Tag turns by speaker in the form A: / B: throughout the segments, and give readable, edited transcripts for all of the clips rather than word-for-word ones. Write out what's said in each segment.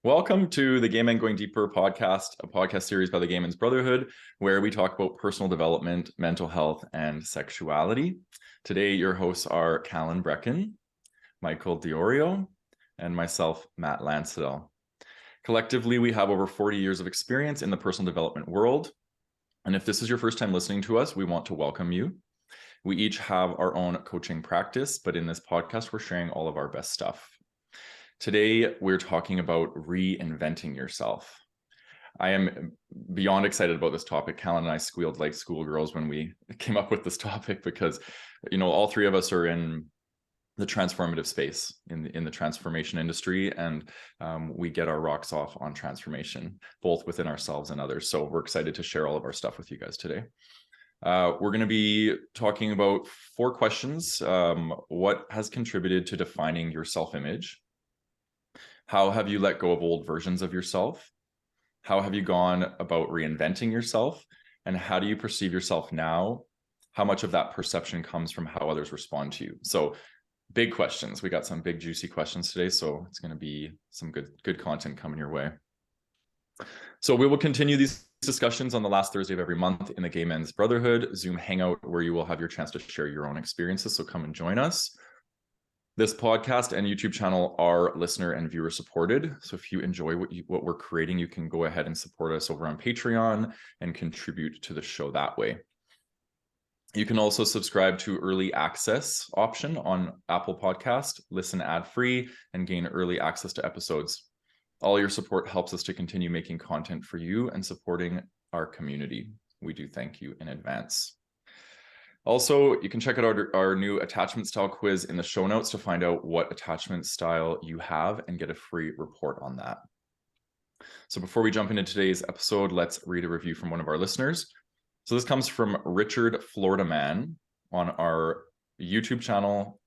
A: Welcome to the Gay Men Going Deeper podcast, a podcast series by the Gay Men's Brotherhood, where we talk about personal development, mental health, and sexuality. Today, your hosts are Calan Breckon, Michael DiIorio, and myself, Matt Landsiedel. Collectively, we have over 40 years of experience in the personal development world. And if this is your first time listening to us, we want to welcome you. We each have our own coaching practice, but in this podcast, we're sharing all of our best stuff. Today, we're talking about reinventing yourself. I am beyond excited about this topic. Calan and I squealed like schoolgirls when we came up with this topic because, all three of us are in the transformative space, in the transformation industry, and we get our rocks off on transformation, both within ourselves and others. So we're excited to share all of our stuff with you guys today. We're going to be talking about 4 questions. What has contributed to defining your self-image? How have you let go of old versions of yourself? How have you gone about reinventing yourself? And how do you perceive yourself now? How much of that perception comes from how others respond to you? So big questions. We got some big juicy questions today. So it's going to be some good content coming your way. So we will continue these discussions on the last Thursday of every month in the Gay Men's Brotherhood Zoom Hangout, where you will have your chance to share your own experiences. So come and join us. This podcast and YouTube channel are listener and viewer supported. So if you enjoy what we're creating, you can go ahead and support us over on Patreon and contribute to the show that way. You can also subscribe to early access option on Apple Podcast, listen ad-free, and gain early access to episodes. All your support helps us to continue making content for you and supporting our community. We do thank you in advance. Also, you can check out our new attachment style quiz in the show notes to find out what attachment style you have and get a free report on that. So before we jump into today's episode, let's read a review from one of our listeners. So this comes from Richard Florida Man on our YouTube channel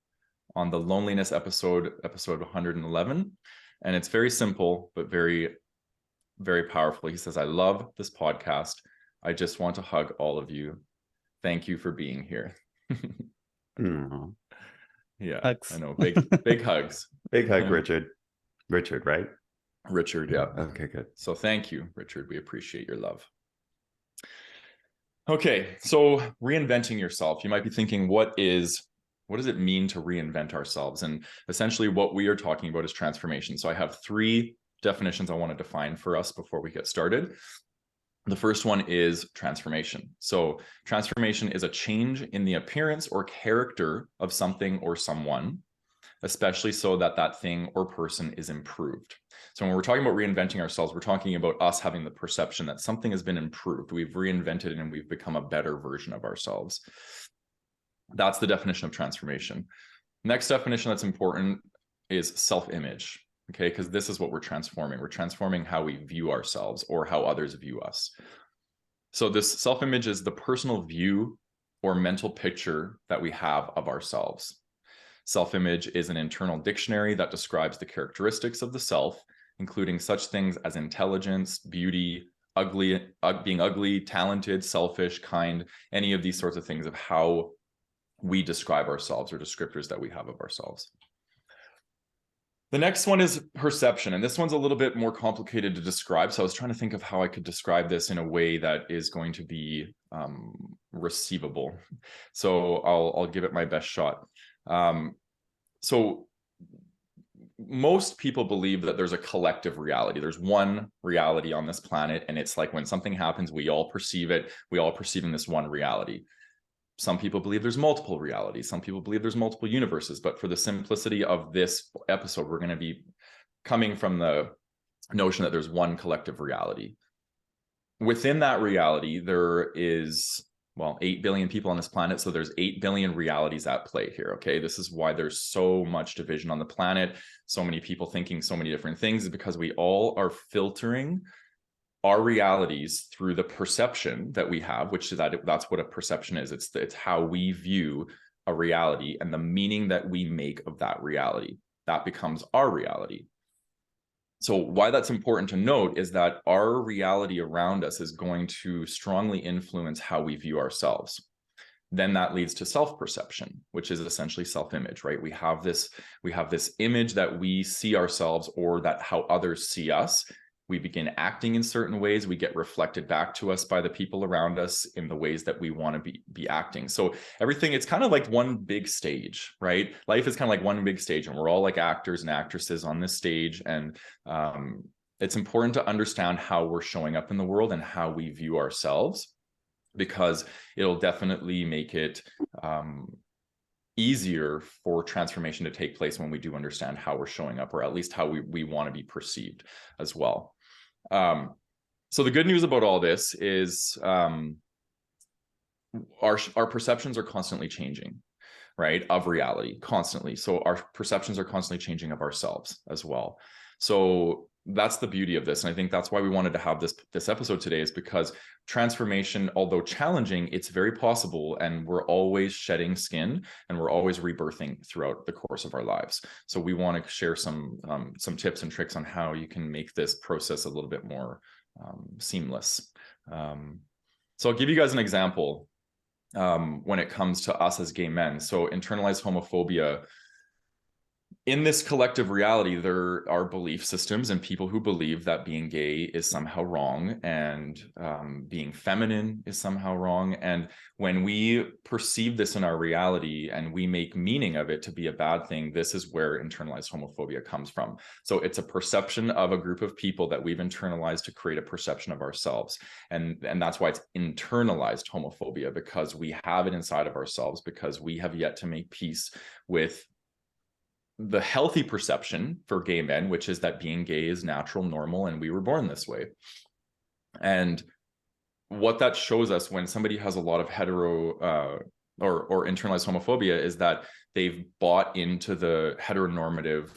A: on the loneliness episode 111. And it's very simple, but very, very powerful. He says, "I love this podcast. I just want to hug all of you. Thank you for being here." Yeah, hugs. I know. Big hugs.
B: Big hug, Richard. Richard, right?
A: Richard, yeah.
B: Okay, good.
A: So thank you, Richard. We appreciate your love. Okay, so reinventing yourself. You might be thinking, what does it mean to reinvent ourselves? And essentially what we are talking about is transformation. So I have 3 definitions I want to define for us before we get started. The first one is transformation. So transformation is a change in the appearance or character of something or someone, especially so that that thing or person is improved. So when we're talking about reinventing ourselves, we're talking about us having the perception that something has been improved. We've reinvented it and we've become a better version of ourselves. That's the definition of transformation. Next definition that's important is self-image. Okay, because this is what we're transforming. We're transforming how we view ourselves or how others view us. So this self-image is the personal view or mental picture that we have of ourselves. Self-image is an internal dictionary that describes the characteristics of the self, including such things as intelligence, beauty, being ugly, talented, selfish, kind, any of these sorts of things of how we describe ourselves or descriptors that we have of ourselves. The next one is perception, and this one's a little bit more complicated to describe. So I was trying to think of how I could describe this in a way that is going to be receivable. So I'll give it my best shot. So most people believe that there's a collective reality. There's one reality on this planet, and it's like when something happens, we all perceive it. We all perceive in this one reality. Some people believe there's multiple realities. Some people believe there's multiple universes. But for the simplicity of this episode, we're going to be coming from the notion that there's one collective reality. Within that reality, there is, 8 billion people on this planet. So there's 8 billion realities at play here. Okay, this is why there's so much division on the planet. So many people thinking so many different things, is because we all are filtering our realities through the perception that we have, which is that's what a perception is. It's how we view a reality and the meaning that we make of that reality. That becomes our reality. So why that's important to note is that our reality around us is going to strongly influence how we view ourselves. then that leads to self-perception, which is essentially self-image, right? We have this image that we see ourselves, or that how others see us. We begin acting in certain ways. We get reflected back to us by the people around us in the ways that we want to be acting. So everything, it's kind of like one big stage, right? Life is kind of like one big stage, and we're all like actors and actresses on this stage. And it's important to understand how we're showing up in the world and how we view ourselves, because it'll definitely make it easier for transformation to take place when we do understand how we're showing up, or at least how we want to be perceived as well. So the good news about all this is our perceptions are constantly changing, right? Of reality, constantly. So our perceptions are constantly changing of ourselves as well. So that's the beauty of this. And I think that's why we wanted to have this episode today, is because transformation, although challenging, it's very possible, and we're always shedding skin, and we're always rebirthing throughout the course of our lives. So we want to share some tips and tricks on how you can make this process a little bit more seamless. So I'll give you guys an example when it comes to us as gay men. So internalized homophobia. In this collective reality, there are belief systems and people who believe that being gay is somehow wrong, and being feminine is somehow wrong. And when we perceive this in our reality and we make meaning of it to be a bad thing, this is where internalized homophobia comes from. So it's a perception of a group of people that we've internalized to create a perception of ourselves. And that's why it's internalized homophobia, because we have it inside of ourselves, because we have yet to make peace with the healthy perception for gay men, which is that being gay is natural, normal, and we were born this way. And what that shows us when somebody has a lot of hetero or internalized homophobia is that they've bought into the heteronormative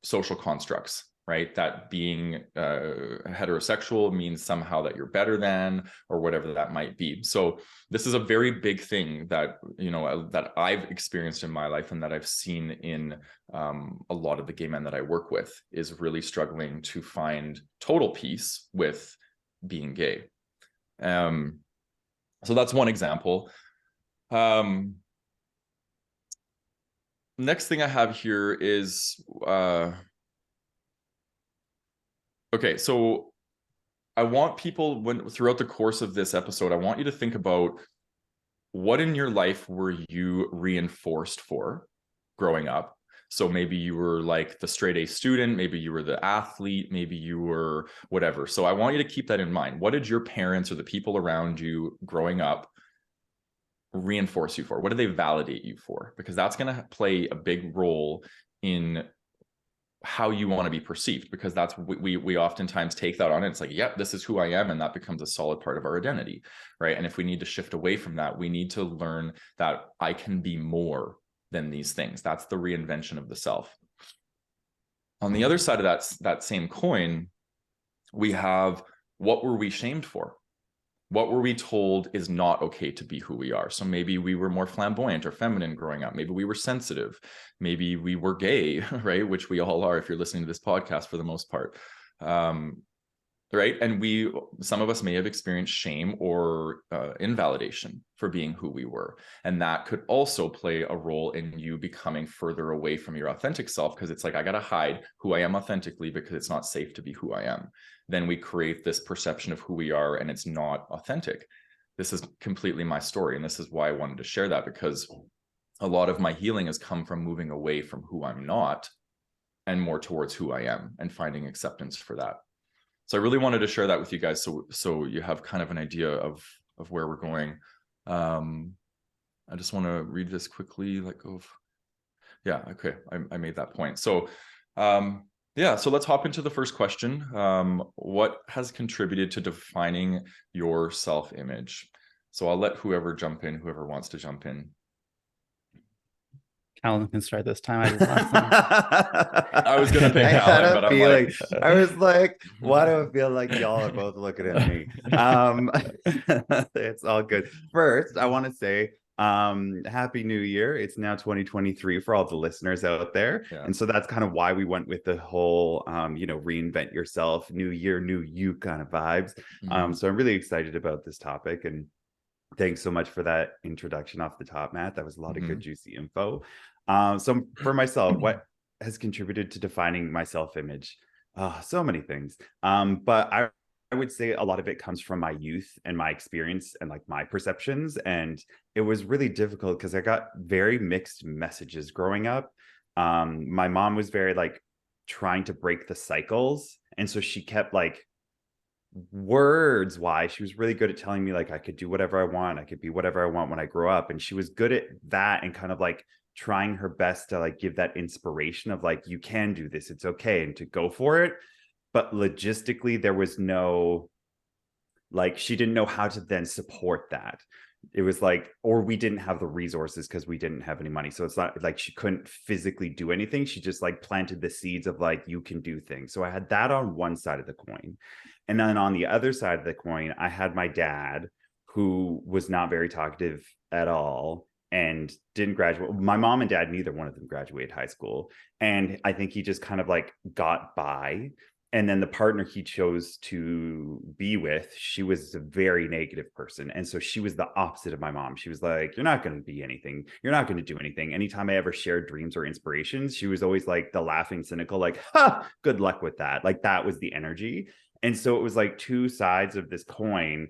A: social constructs, right? That being heterosexual means somehow that you're better than, or whatever that might be. So this is a very big thing that, that I've experienced in my life, and that I've seen in a lot of the gay men that I work with, is really struggling to find total peace with being gay. So that's one example. Next thing I have here is okay, so I want people, throughout the course of this episode, I want you to think about, what in your life were you reinforced for growing up? So maybe you were like the straight A student, maybe you were the athlete, maybe you were whatever. So I want you to keep that in mind. What did your parents or the people around you growing up reinforce you for? What did they validate you for? Because that's going to play a big role in how you want to be perceived, because that's we oftentimes take that on, and it's like, yep, this is who I am, and that becomes a solid part of our identity, right? And if we need to shift away from that, we need to learn that I can be more than these things. That's the reinvention of the self. On the other side of that same coin, we have, what were we shamed for? What were we told is not okay to be who we are? So maybe we were more flamboyant or feminine growing up. Maybe we were sensitive. Maybe we were gay, right? Which we all are if you're listening to this podcast for the most part. Right? And some of us may have experienced shame or invalidation for being who we were. And that could also play a role in you becoming further away from your authentic self, because it's like, I got to hide who I am authentically because it's not safe to be who I am. Then we create this perception of who we are, and it's not authentic. This is completely my story. And this is why I wanted to share that, because a lot of my healing has come from moving away from who I'm not and more towards who I am, and finding acceptance for that. So I really wanted to share that with you guys, so you have kind of an idea of where we're going. I just want to read this quickly. Yeah, okay, I made that point. So yeah, so let's hop into the first question. What has contributed to defining your self-image? So I'll let whoever wants to jump in.
C: Calan can start this time. I did last time.
A: I was gonna pick Calan, but
B: I was like, why do I feel like y'all are both looking at me? It's all good. First, I want to say Happy New Year. It's now 2023 for all the listeners out there. Yeah. And so that's kind of why we went with the whole reinvent yourself, new year, new you kind of vibes. So I'm really excited about this topic. And Thanks so much for that introduction off the top, Matt. That was a lot of good,
A: Mhm.
B: juicy info. So for myself, what has contributed to defining my self-image? So many things. But I would say a lot of it comes from my youth and my experience and like my perceptions. And it was really difficult because I got very mixed messages growing up. My mom was very like trying to break the cycles. And so she kept like words wise, she was really good at telling me like I could do whatever I want, I could be whatever I want when I grow up. And she was good at that and kind of like trying her best to like give that inspiration of like, you can do this, it's okay, and to go for it. But logistically, there was no, like, she didn't know how to then support that. It was like, or we didn't have the resources because we didn't have any money. So it's not like she couldn't physically do anything. She just like planted the seeds of like, you can do things. So I had that on one side of the coin. And then on the other side of the coin, I had my dad, who was not very talkative at all and didn't graduate. My mom and dad, neither one of them graduated high school. And I think he just kind of like got by. And then the partner he chose to be with, she was a very negative person. And so she was the opposite of my mom. She was like, you're not going to be anything. You're not going to do anything. Anytime I ever shared dreams or inspirations, she was always like the laughing, cynical, like, ha, good luck with that. Like that was the energy. And so it was like two sides of this coin.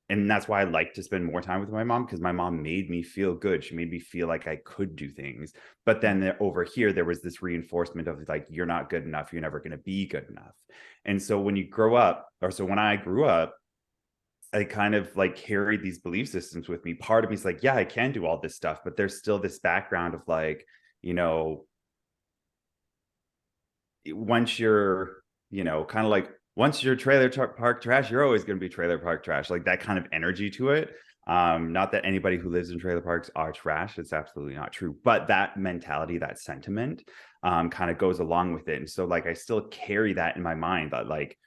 B: And that's why I like to spend more time with my mom, because my mom made me feel good. She made me feel like I could do things. But then over here, there was this reinforcement of like, you're not good enough. You're never going to be good enough. And so when you grow up, or so when I grew up, I kind of like carried these belief systems with me. Part of me is like, yeah, I can do all this stuff, but there's still this background of like, you know, once you're, kind of like, once you're trailer park trash, you're always going to be trailer park trash, like that kind of energy to it. Not that anybody who lives in trailer parks are trash. It's absolutely not true. But that mentality, that sentiment kind of goes along with it. And so like, I still carry that in my mind that like,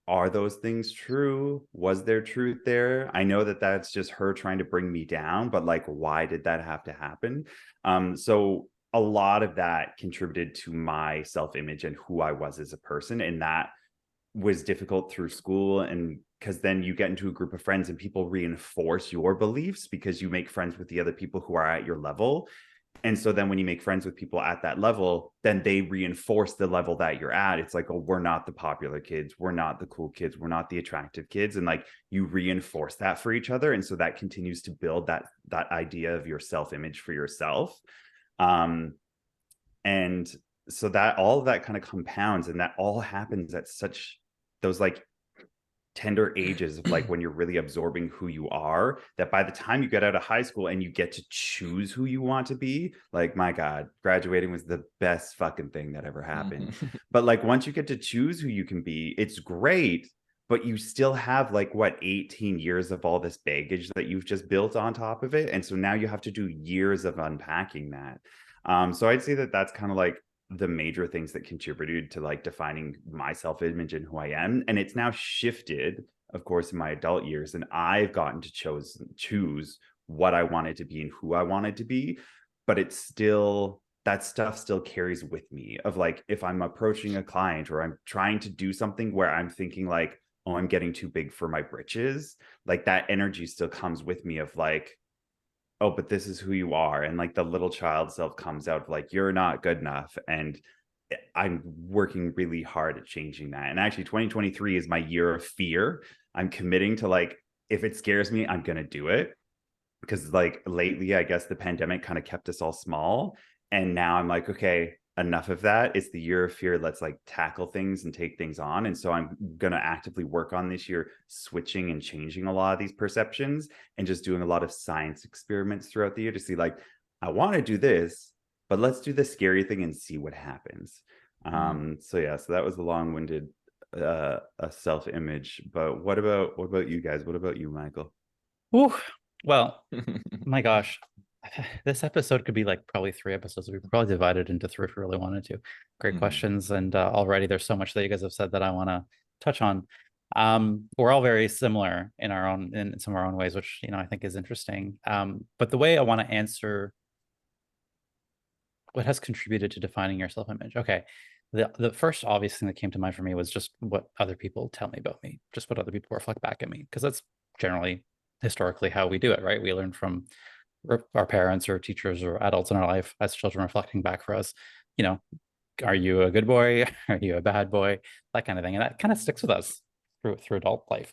B: are those things true? Was there truth there? I know that that's just her trying to bring me down, but like, why did that have to happen? So a lot of that contributed to my self-image and who I was as a person. And that was difficult through school. And because then you get into a group of friends and people reinforce your beliefs because you make friends with the other people who are at your level. And so then when you make friends with people at that level, then they reinforce the level that you're at. It's like, oh, we're not the popular kids. We're not the cool kids. We're not the attractive kids. And like you reinforce that for each other. And so that continues to build that idea of your self-image for yourself. And so that all of that kind of compounds, and that all happens at such those like tender ages of like when you're really absorbing who you are, that by the time you get out of high school and you get to choose who you want to be, like, my God, graduating was the best fucking thing that ever happened. But like once you get to choose who you can be, it's great. But you still have like 18 years of all this baggage that you've just built on top of it. And so now you have to do years of unpacking that. So I'd say that that's kind of like the major things that contributed to like defining my self-image and who I am. And it's now shifted, of course, in my adult years, and I've gotten to choose what I wanted to be and who I wanted to be. But it's still, that stuff still carries with me of like, if I'm approaching a client or I'm trying to do something where I'm thinking like, oh, I'm getting too big for my britches, like that energy still comes with me of like, oh, but this is who you are. And like the little child self comes out like, you're not good enough. And I'm working really hard at changing that. And actually 2023 is my year of fear. I'm committing to like, if it scares me, I'm going to do it. Because like lately, I guess the pandemic kind of kept us all small. And now I'm like, okay, enough of that. It's the year of fear. Let's like tackle things and take things on. And so I'm going to actively work on this year, switching and changing a lot of these perceptions and just doing a lot of science experiments throughout the year to see like, I want to do this, but let's do the scary thing and see what happens. So yeah, so that was a long-winded a self-image. But what about you guys? What about you, Michael?
C: Ooh, well, my gosh, this episode could be like probably 3 episodes. We could probably divide it into 3 if we really wanted to. Great questions. And already there's so much that you guys have said that I want to touch on. We're all very similar in some of our own ways, which, I think is interesting. But the way I want to answer what has contributed to defining your self-image. Okay. The first obvious thing that came to mind for me was just what other people tell me about me, just what other people reflect back at me, because that's generally historically how we do it, right? We learn from our parents or teachers or adults in our life as children reflecting back for us, you know, are you a good boy? Are you a bad boy? That kind of thing. And that kind of sticks with us through adult life.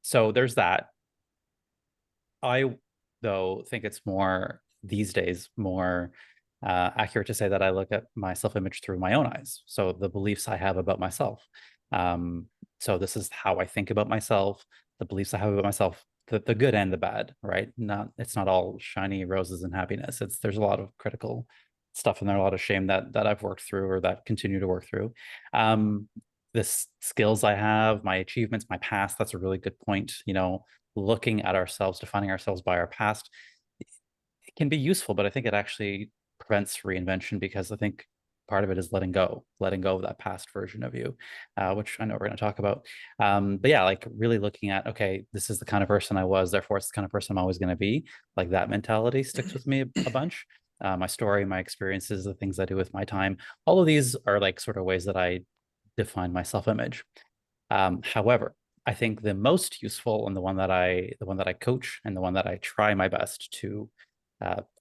C: So there's that. I, though, think it's more these days, more accurate to say that I look at my self-image through my own eyes. So the beliefs I have about myself. So this is how I think about myself, the beliefs I have about myself, the good and the bad, right? It's not all shiny roses and happiness. There's a lot of critical stuff in there, a lot of shame that I've worked through or that continue to work through. The skills I have, my achievements, my past, that's a really good point. Looking at ourselves, defining ourselves by our past, it can be useful, but I think it actually prevents reinvention, because I think part of it is letting go of that past version of you, which I know we're going to talk about. But yeah, like really looking at, okay, this is the kind of person I was, therefore it's the kind of person I'm always going to be. Like that mentality sticks with me a bunch. My story, my experiences, the things I do with my time, all of these are like sort of ways that I define my self-image. However, I think the most useful and the one that I coach and the one that I try my best to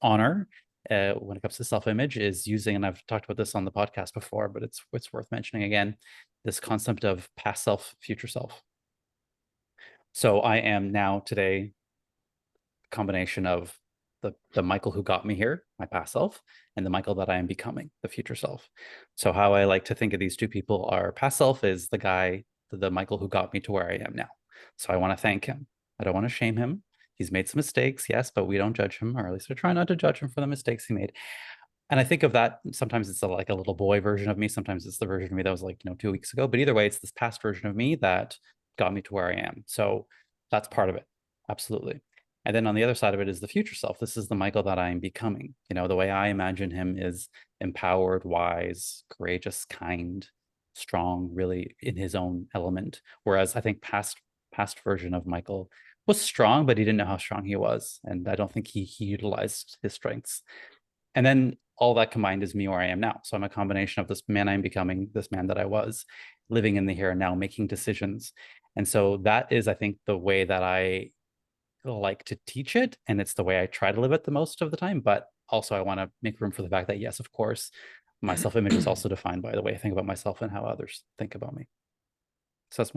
C: honor when it comes to self-image is using, and I've talked about this on the podcast before, but it's worth mentioning again, this concept of past self, future self. So I am now today a combination of the Michael who got me here, my past self, and the Michael that I am becoming, the future self. So how I like to think of these two people are, past self is the guy, the Michael who got me to where I am now. So I want to thank him. I don't want to shame him. He's made some mistakes, yes, but we don't judge him, or at least I try not to judge him for the mistakes he made. And I think of that, sometimes it's like a little boy version of me. Sometimes it's the version of me that was like, 2 weeks ago. But either way, it's this past version of me that got me to where I am. So that's part of it. Absolutely. And then on the other side of it is the future self. This is the Michael that I am becoming. The way I imagine him is empowered, wise, courageous, kind, strong, really in his own element. Whereas I think past version of Michael was strong, but he didn't know how strong he was. And I don't think he utilized his strengths. And then all that combined is me where I am now. So I'm a combination of this man I'm becoming, this man that I was, living in the here and now, making decisions. And so that is, I think, the way that I like to teach it. And it's the way I try to live it the most of the time. But also I want to make room for the fact that, yes, of course, my self-image is also defined by the way I think about myself and how others think about me. So that's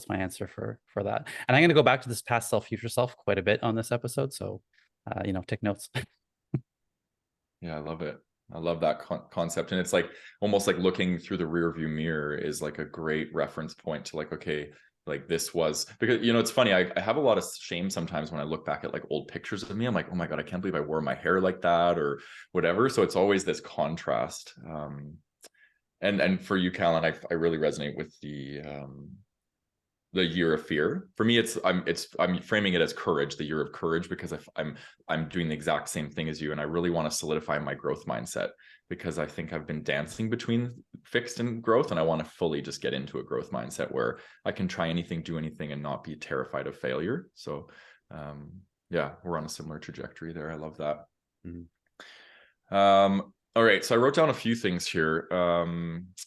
C: my answer for that. And I'm going to go back to this past self, future self quite a bit on this episode. So, take notes.
A: Yeah, I love it. I love that concept. And it's like almost like looking through the rear view mirror is like a great reference point to like, okay, like this was, because, it's funny. I have a lot of shame sometimes when I look back at like old pictures of me. I'm like, oh my God, I can't believe I wore my hair like that or whatever. So it's always this contrast. And for you, Calan, I really resonate with the year of fear. For me, I'm framing it as courage, the year of courage, because I'm doing the exact same thing as you, and I really want to solidify my growth mindset, because I think I've been dancing between fixed and growth, and I want to fully just get into a growth mindset where I can try anything, do anything, and not be terrified of failure. So yeah, we're on a similar trajectory there. I love that. Mm-hmm. All right, so I wrote down a few things here.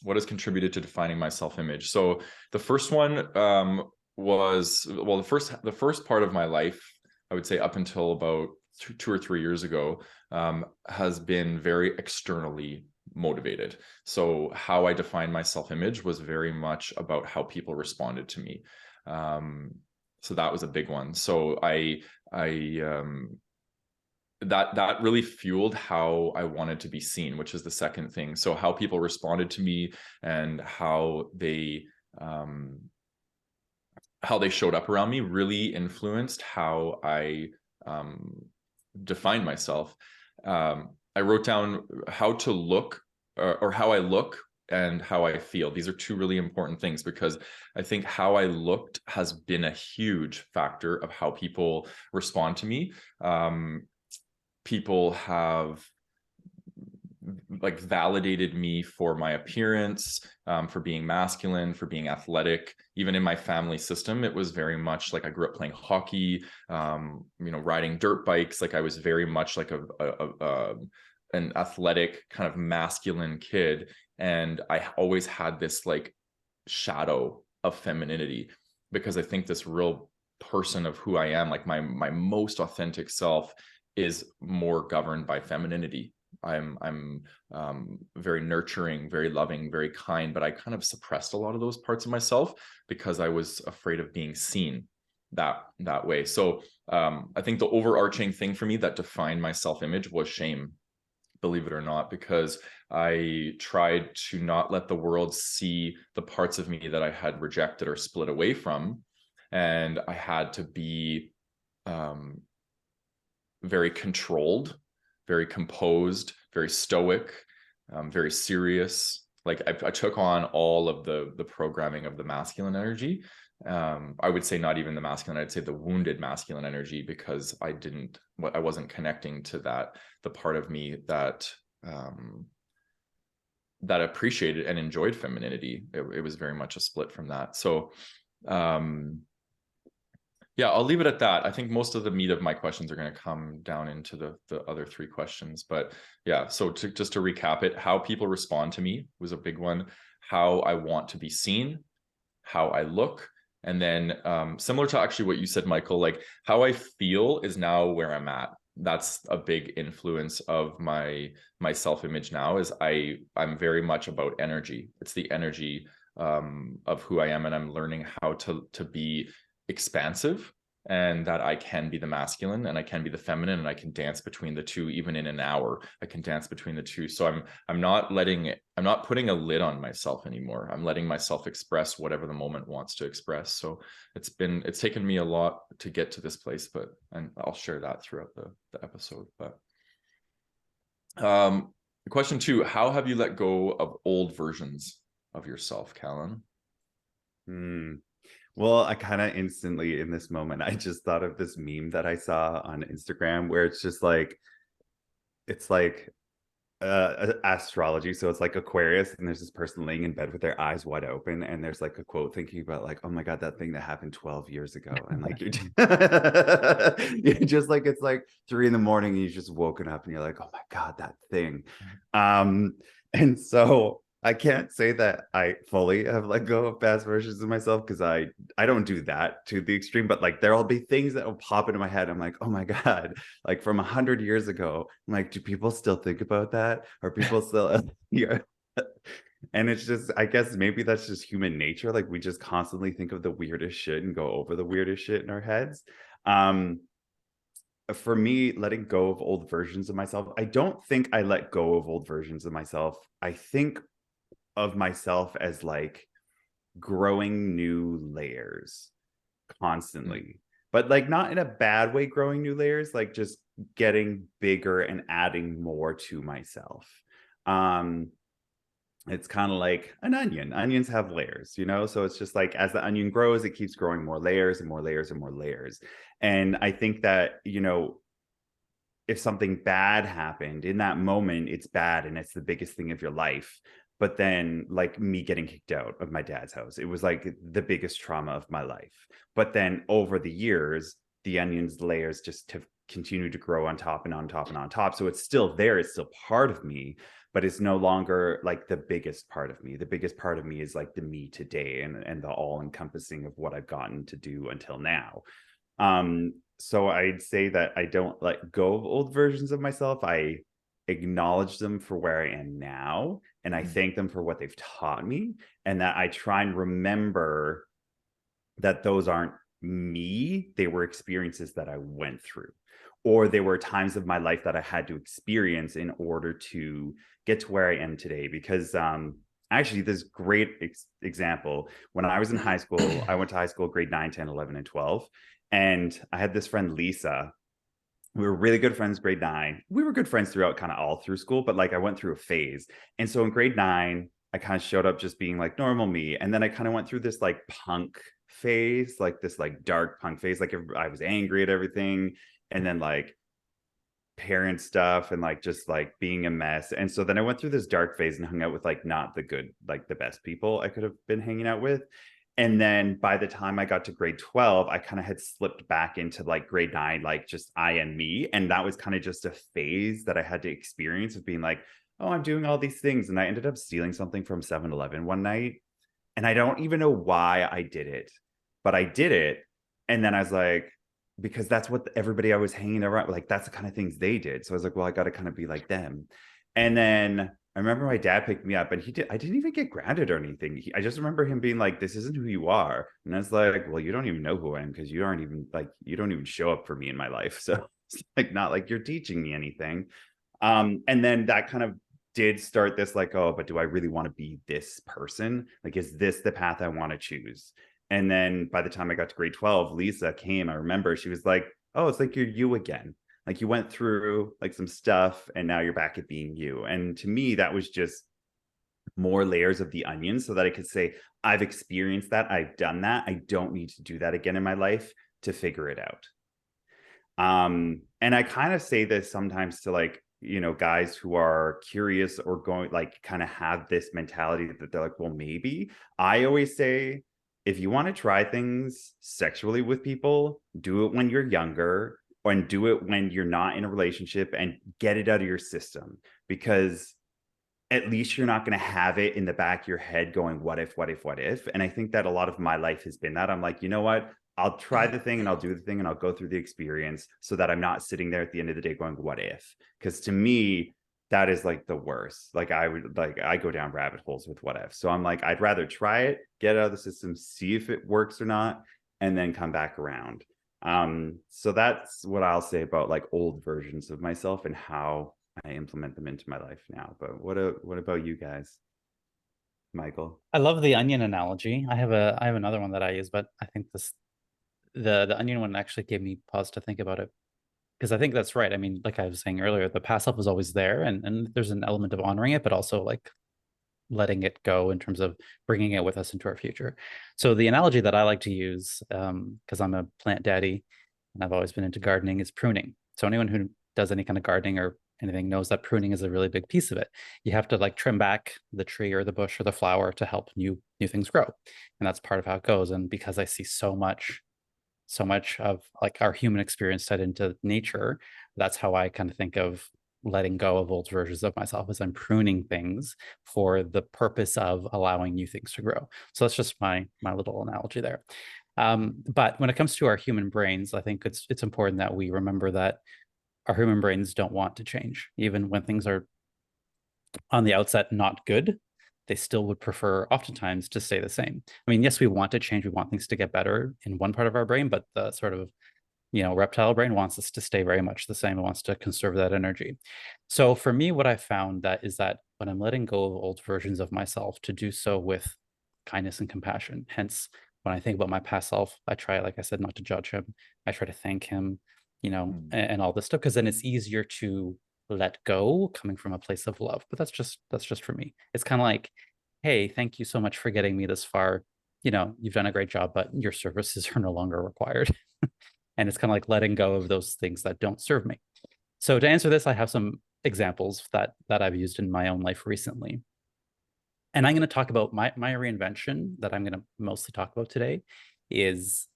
A: What has contributed to defining my self-image? So the first one was, well, the first part of my life, I would say up until about 2 or 3 years ago, has been very externally motivated. So how I defined my self-image was very much about how people responded to me. So that was a big one. So that really fueled how I wanted to be seen, which is the second thing. So how people responded to me and how they showed up around me really influenced how I defined myself. I wrote down how to look or how I look and how I feel. These are two really important things, because I think how I looked has been a huge factor of how people respond to me. People have like validated me for my appearance, for being masculine, for being athletic. Even in my family system, it was very much like I grew up playing hockey, riding dirt bikes. Like I was very much like an athletic kind of masculine kid. And I always had this like shadow of femininity, because I think this real person of who I am, like my most authentic self, is more governed by femininity. I'm very nurturing, very loving, very kind, but I kind of suppressed a lot of those parts of myself because I was afraid of being seen that way. So I think the overarching thing for me that defined my self-image was shame, believe it or not, because I tried to not let the world see the parts of me that I had rejected or split away from. And I had to be very controlled, very composed, very stoic, very serious. Like I took on all of the programming of the masculine energy. I would say not even the masculine, I'd say the wounded masculine energy, because I wasn't connecting to the part of me that that appreciated and enjoyed femininity. It was very much a split from that. So yeah, I'll leave it at that. I think most of the meat of my questions are going to come down into the other three questions. But yeah, so just to recap it, how people respond to me was a big one. How I want to be seen, how I look, and then similar to actually what you said, Michael, like how I feel is now where I'm at. That's a big influence of my self-image now. Is I'm very much about energy. It's the energy of who I am, and I'm learning how to be expansive, and that I can be the masculine and I can be the feminine, and I can dance between the two. Even in an hour I can dance between the two. So I'm not putting a lid on myself anymore. I'm letting myself express whatever the moment wants to express. So it's taken me a lot to get to this place, and I'll share that throughout the episode. But question 2, how have you let go of old versions of yourself, Calan?
B: Well, I kind of instantly in this moment, I just thought of this meme that I saw on Instagram where it's just like, it's like astrology. So it's like Aquarius, and there's this person laying in bed with their eyes wide open, and there's like a quote thinking about like, oh my God, that thing that happened 12 years ago. And like, you're just like, it's like 3 a.m. and you've just woken up and you're like, oh my God, that thing. And so I can't say that I fully have let go of past versions of myself, because I don't do that to the extreme, but like there'll be things that will pop into my head. I'm like, oh my God, like from 100 years ago. I'm like, do people still think about that? Are people still yeah? And it's just, I guess maybe that's just human nature. Like we just constantly think of the weirdest shit and go over the weirdest shit in our heads. For me, letting go of old versions of myself, I don't think I let go of old versions of myself. I think of myself as like growing new layers constantly, but like not in a bad way, growing new layers, like just getting bigger and adding more to myself. It's kind of like an onion. Onions have layers, so it's just like as the onion grows, it keeps growing more layers and more layers and more layers. And I think that, if something bad happened in that moment, it's bad and it's the biggest thing of your life. But then like me getting kicked out of my dad's house, it was like the biggest trauma of my life. But then over the years, the onion's layers just have continued to grow on top and on top and on top. So it's still there. It's still part of me, but it's no longer like the biggest part of me. The biggest part of me is like the me today and the all encompassing of what I've gotten to do until now. So I'd say that I don't let go of old versions of myself. I acknowledge them for where I am now, and I thank them for what they've taught me, and that I try and remember that those aren't me. They were experiences that I went through, or they were times of my life that I had to experience in order to get to where I am today. Because actually, this great example, when I was in high school, I went to high school grade 9, 10, 11, and 12. And I had this friend, Lisa. We were really good friends grade 9. We were good friends throughout kind of all through school, but like I went through a phase. And so in grade 9, I kind of showed up just being like normal me. And then I kind of went through this like punk phase, like this like dark punk phase. Like I was angry at everything. And then like parent stuff and like just like being a mess. And so then I went through this dark phase and hung out with like not the good, like the best people I could have been hanging out with. And then by the time I got to grade 12, I kind of had slipped back into like grade 9, like just I am me. And that was kind of just a phase that I had to experience of being like, oh, I'm doing all these things. And I ended up stealing something from 7-Eleven one night. And I don't even know why I did it, but I did it. And then I was like, because that's what everybody I was hanging around, like, that's the kind of things they did. So I was like, well, I got to kind of be like them. And then I remember my dad picked me up, and I didn't even get grounded or anything. I just remember him being like, this isn't who you are. And I was like, well, you don't even know who I am, because you aren't even like, you don't even show up for me in my life. So it's like, not like you're teaching me anything. And then that kind of did start this like, oh, but do I really want to be this person? Like, is this the path I want to choose? And then by the time I got to grade 12, Lisa came. I remember she was like, oh, it's like you're you again. Like, you went through like some stuff and now you're back at being you. And to me, that was just more layers of the onion, so that I could say, I've experienced that. I've done that. I don't need to do that again in my life to figure it out. And I kind of say this sometimes to, like, guys who are curious or going, like, kind of have this mentality that they're like, well, maybe. I always say, if you want to try things sexually with people, do it when you're younger, and do it when you're not in a relationship, and get it out of your system, because at least you're not going to have it in the back of your head going, what if, what if, what if? And I think that a lot of my life has been that. I'm like, you know what? I'll try the thing and I'll do the thing and I'll go through the experience, so that I'm not sitting there at the end of the day going, what if? Because to me, that is like the worst. Like, I go down rabbit holes with what if. So I'm like, I'd rather try it, get it out of the system, see if it works or not, and then come back around. So that's what I'll say about like old versions of myself and how I implement them into my life now. But what about you guys, Michael?
C: I love the onion analogy. I have another one that I use, but I think the onion one actually gave me pause to think about it, because I think that's right. I mean, like I was saying earlier, the past self is always there, and there's an element of honoring it, but also like letting it go in terms of bringing it with us into our future. So the analogy that I like to use, because I'm a plant daddy and I've always been into gardening, is pruning. So anyone who does any kind of gardening or anything knows that pruning is a really big piece of it. You have to like trim back the tree or the bush or the flower to help new things grow, and that's part of how it goes. And because I see so much of like our human experience tied into nature, that's how I kind of think of letting go of old versions of myself, as I'm pruning things for the purpose of allowing new things to grow. So that's just my little analogy there. But when it comes to our human brains, I think it's important that we remember that our human brains don't want to change. Even when things are on the outset not good, they still would prefer oftentimes to stay the same. I mean, yes, we want to change, we want things to get better in one part of our brain, but the sort of reptile brain wants us to stay very much the same. It wants to conserve that energy. So for me, what I found is that when I'm letting go of old versions of myself, to do so with kindness and compassion. Hence, when I think about my past self, I try, like I said, not to judge him. I try to thank him, and all this stuff, because then it's easier to let go coming from a place of love. But that's just for me. It's kind of like, hey, thank you so much for getting me this far. You've done a great job, but your services are no longer required. And it's kind of like letting go of those things that don't serve me. So to answer this, I have some examples that I've used in my own life recently. And I'm going to talk about my reinvention that I'm going to mostly talk about today is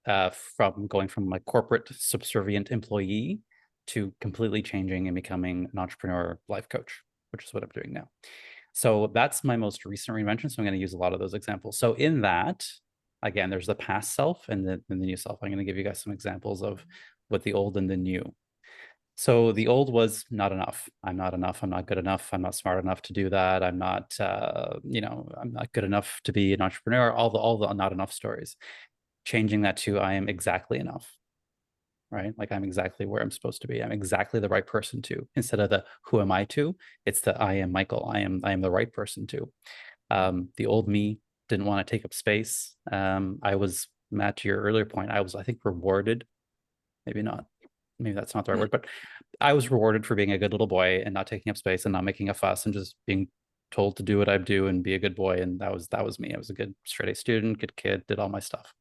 C: from going from my corporate subservient employee to completely changing and becoming an entrepreneur life coach, which is what I'm doing now. So that's my most recent reinvention. So I'm going to use a lot of those examples. So in that, again, there's the past self and the new self. I'm going to give you guys some examples of what the old and the new. So the old was not enough. I'm not enough. I'm not good enough. I'm not smart enough to do that. I'm not, I'm not good enough to be an entrepreneur. All the not enough stories. Changing that to I am exactly enough, right? Like I'm exactly where I'm supposed to be. I'm exactly the right person to. Instead of the who am I to, it's the I am Michael. I am the right person to. The old me didn't want to take up space. I was, Matt, to your earlier point, I think rewarded, maybe not, maybe that's not the right word, but I was rewarded for being a good little boy and not taking up space and not making a fuss and just being told to do what I do and be a good boy. And that was me. I was a good straight A student, good kid, did all my stuff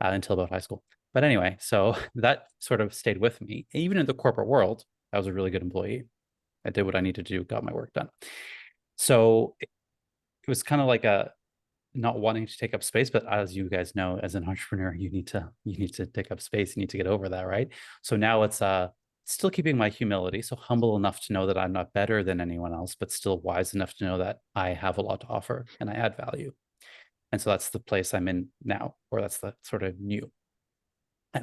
C: until about high school. But anyway, so that sort of stayed with me. Even in the corporate world, I was a really good employee. I did what I needed to do, got my work done. So it was kind of like a not wanting to take up space, but as you guys know, as an entrepreneur, you need to take up space. You need to get over that, right? So now it's still keeping my humility, so humble enough to know that I'm not better than anyone else, but still wise enough to know that I have a lot to offer and I add value. And so that's the place I'm in now, or that's the sort of new.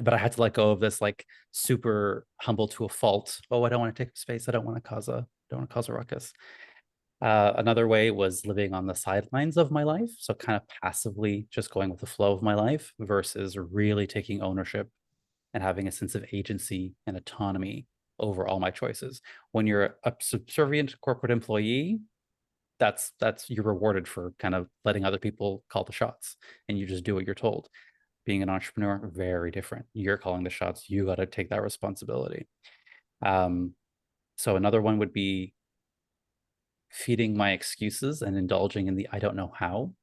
C: but I had to let go of this like super humble to a fault. Oh, I don't want to take up space. I don't want to cause a ruckus. Another way was living on the sidelines of my life. So kind of passively just going with the flow of my life versus really taking ownership and having a sense of agency and autonomy over all my choices. When you're a subservient corporate employee, that's you're rewarded for kind of letting other people call the shots and you just do what you're told. Being an entrepreneur, very different. You're calling the shots. You got to take that responsibility. So another one would be feeding my excuses and indulging in the I don't know how.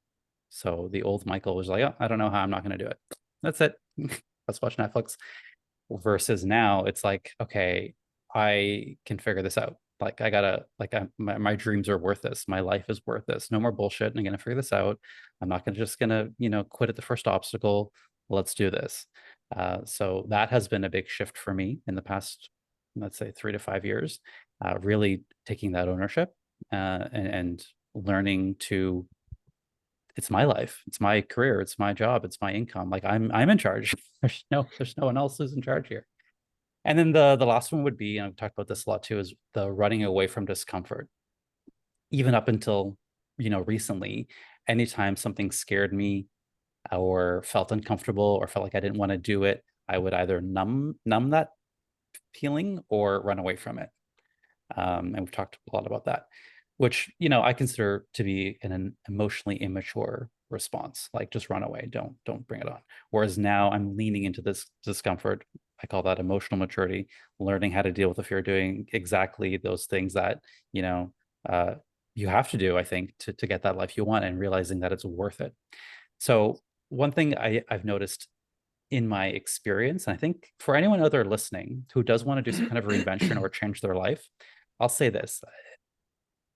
C: So the old Michael was like, oh, I don't know how, I'm not going to do it. That's it. Let's watch Netflix. Versus now, it's like, okay, I can figure this out. Like I gotta, like my dreams are worth this. My life is worth this. No more bullshit. I'm gonna figure this out. I'm not gonna quit at the first obstacle. Let's do this. So that has been a big shift for me in the past, let's say 3 to 5 years. Really taking that ownership and learning to. It's my life. It's my career. It's my job. It's my income. Like I'm in charge. There's no one else who's in charge here. And then the last one would be, and I've talked about this a lot too, is the running away from discomfort. Even up until, recently, anytime something scared me or felt uncomfortable or felt like I didn't want to do it, I would either numb that feeling or run away from it. And we've talked a lot about that, which, I consider to be an emotionally immature response. Like just run away, don't bring it on. Whereas now I'm leaning into this discomfort. I call that emotional maturity, learning how to deal with if you're doing exactly those things that, you have to do, I think, to get that life you want, and realizing that it's worth it. So one thing I've noticed in my experience, and I think for anyone out there listening who does want to do some kind of reinvention or change their life, I'll say this.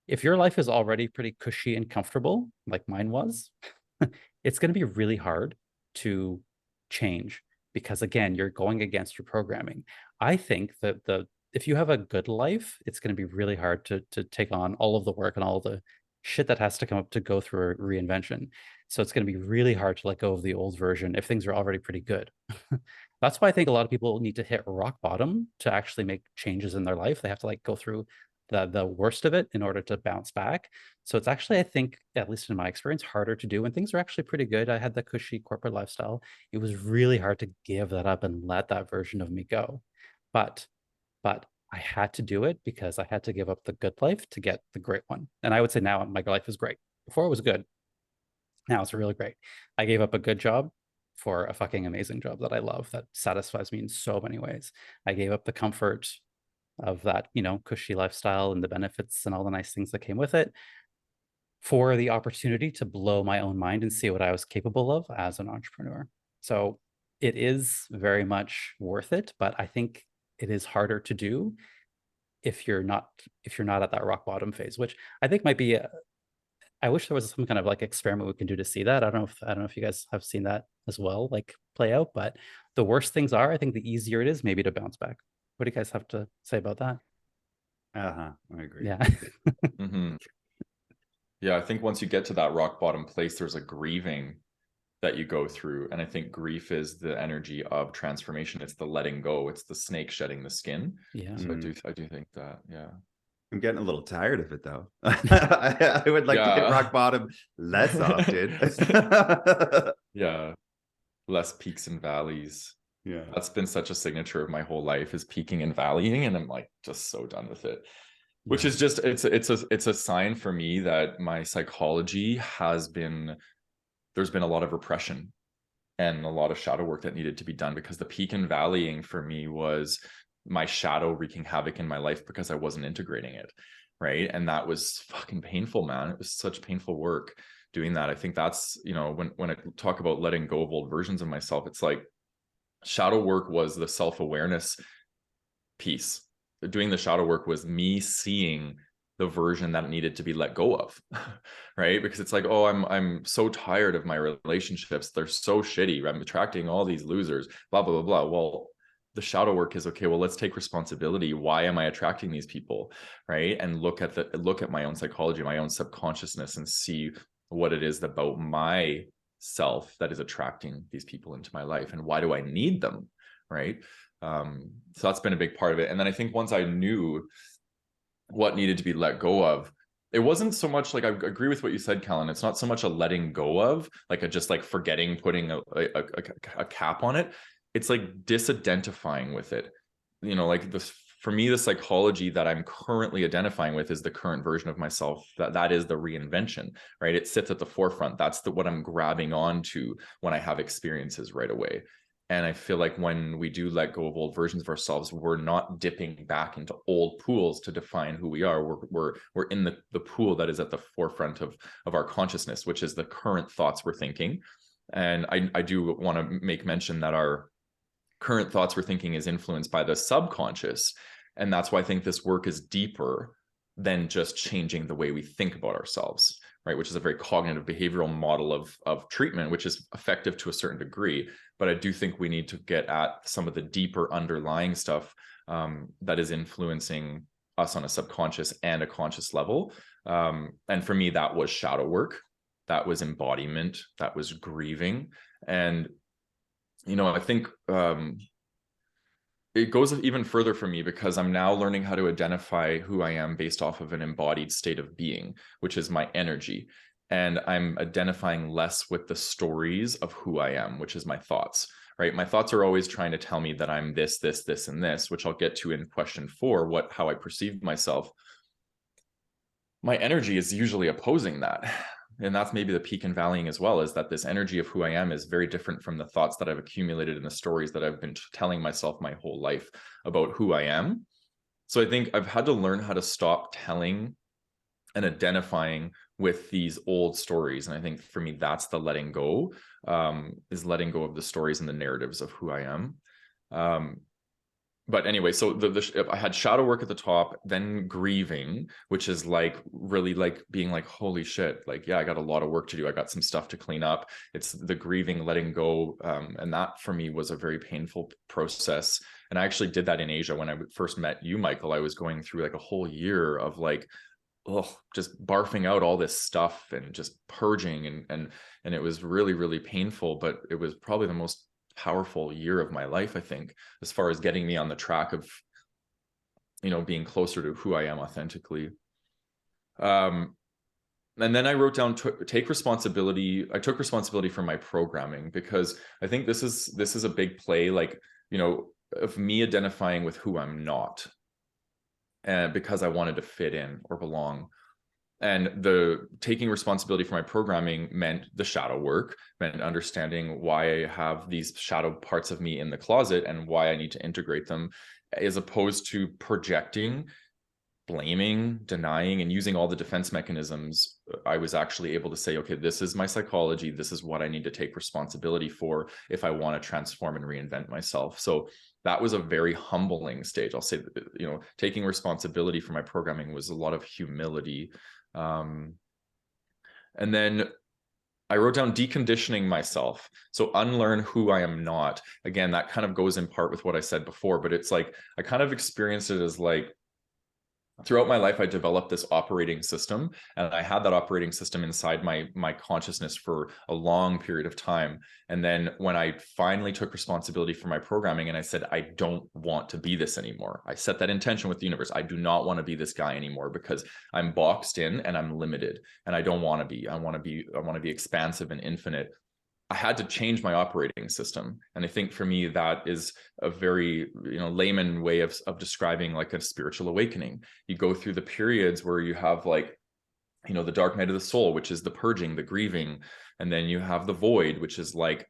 C: If your life is already pretty cushy and comfortable, like mine was, it's going to be really hard to change because, again, you're going against your programming. I think that if you have a good life, it's going to be really hard to take on all of the work and all the shit that has to come up to go through a reinvention. So it's going to be really hard to let go of the old version if things are already pretty good. That's why I think a lot of people need to hit rock bottom to actually make changes in their life. They have to go through the worst of it in order to bounce back. So it's actually, I think, at least in my experience, harder to do when things are actually pretty good. I had the cushy corporate lifestyle. It was really hard to give that up and let that version of me go. But I had to do it because I had to give up the good life to get the great one. And I would say now my life is great. Before it was good. Now it's really great. I gave up a good job for a fucking amazing job that I love, that satisfies me in so many ways. I gave up the comfort of that, cushy lifestyle and the benefits and all the nice things that came with it for the opportunity to blow my own mind and see what I was capable of as an entrepreneur. So it is very much worth it, but I think it is harder to do if you're not at that rock bottom phase, which I think might be I wish there was some kind of experiment we can do to see that. I don't know if you guys have seen that as well, play out, but the worse things are, I think the easier it is maybe to bounce back. What do you guys have to say about that?
B: I agree.
C: Yeah.
A: Mm-hmm. Yeah, I think once you get to that rock bottom place, there's a grieving that you go through. And I think grief is the energy of transformation. It's the letting go. It's the snake shedding the skin.
C: Yeah.
A: So I do think that, yeah.
B: I'm getting a little tired of it though. I would like to hit rock bottom less often.
A: Yeah. Less peaks and valleys.
B: Yeah.
A: That's been such a signature of my whole life, is peaking and valleying. And I'm just so done with it. Which is just, it's a sign for me that my psychology there's been a lot of repression and a lot of shadow work that needed to be done, because the peak and valleying for me was my shadow wreaking havoc in my life because I wasn't integrating it. Right. And that was fucking painful, man. It was such painful work doing that. I think that's, when I talk about letting go of old versions of myself, it's like shadow work was the self-awareness piece. Doing the shadow work was me seeing the version that needed to be let go of, right? Because it's like, oh, I'm so tired of my relationships. They're so shitty. I'm attracting all these losers, blah, blah, blah, blah. Well, the shadow work is, okay, well, let's take responsibility. Why am I attracting these people, right? And look at my own psychology, my own subconsciousness, and see what it is about myself that is attracting these people into my life, and why do I need them? right? So that's been a big part of it. And then I think once I knew what needed to be let go of, it wasn't so much like, I agree with what you said, Calan. It's not so much a letting go of, like a just like forgetting, putting a cap on it. It's like disidentifying with it. You know, like this, for me, the psychology that I'm currently identifying with is the current version of myself. That is the reinvention, right? It sits at the forefront. That's what I'm grabbing onto when I have experiences right away. And I feel like when we do let go of old versions of ourselves, we're not dipping back into old pools to define who we are. We're in the pool that is at the forefront of our consciousness, which is the current thoughts we're thinking. And I do want to make mention that our current thoughts we're thinking is influenced by the subconscious. And that's why I think this work is deeper than just changing the way we think about ourselves, right? Which is a very cognitive behavioral model of treatment, which is effective to a certain degree. But I do think we need to get at some of the deeper underlying stuff that is influencing us on a subconscious and a conscious level. And for me, that was shadow work. That was embodiment. That was grieving. And, you know, I think it goes even further for me because I'm now learning how to identify who I am based off of an embodied state of being, which is my energy. And I'm identifying less with the stories of who I am, which is my thoughts, right? My thoughts are always trying to tell me that I'm this, this, this, and this, which I'll get to in question 4, how I perceive myself. My energy is usually opposing that. And that's maybe the peak and valleying as well, is that this energy of who I am is very different from the thoughts that I've accumulated in the stories that I've been telling myself my whole life about who I am. So I think I've had to learn how to stop telling and identifying with these old stories. And I think for me, that's the letting go, is letting go of the stories and the narratives of who I am. But anyway, so I had shadow work at the top, then grieving, which is like really like being like, holy shit, like, yeah, I got a lot of work to do. I got some stuff to clean up. It's the grieving, letting go. And that for me was a very painful process. And I actually did that in Asia. When I first met you, Michael, I was going through like a whole year of like, just barfing out all this stuff and just purging. And it was really, really painful, but it was probably the most powerful year of my life, I think, as far as getting me on the track of, you know, being closer to who I am authentically. And then I wrote down take responsibility. I took responsibility for my programming, because I think this is a big play, like, you know, of me identifying with who I'm not, and because I wanted to fit in or belong. And the taking responsibility for my programming meant the shadow work, meant understanding why I have these shadow parts of me in the closet and why I need to integrate them, as opposed to projecting, blaming, denying, and using all the defense mechanisms. I was actually able to say, okay, this is my psychology. This is what I need to take responsibility for if I want to transform and reinvent myself. So that was a very humbling stage. I'll say that, you know, taking responsibility for my programming was a lot of humility. And then I wrote down deconditioning myself. So unlearn who I am not. Again, that kind of goes in part with what I said before, but it's like, I kind of experienced it as like, throughout my life, I developed this operating system, and I had that operating system inside my consciousness for a long period of time. And then when I finally took responsibility for my programming and I said, I don't want to be this anymore, I set that intention with the universe. I do not want to be this guy anymore, because I'm boxed in and I'm limited, and I don't want to be. I want to be expansive and infinite. I had to change my operating system. And I think for me, that is a very, you know, layman way of describing like a spiritual awakening. You go through the periods where you have like, you know, the dark night of the soul, which is the purging, the grieving. And then you have the void, which is like,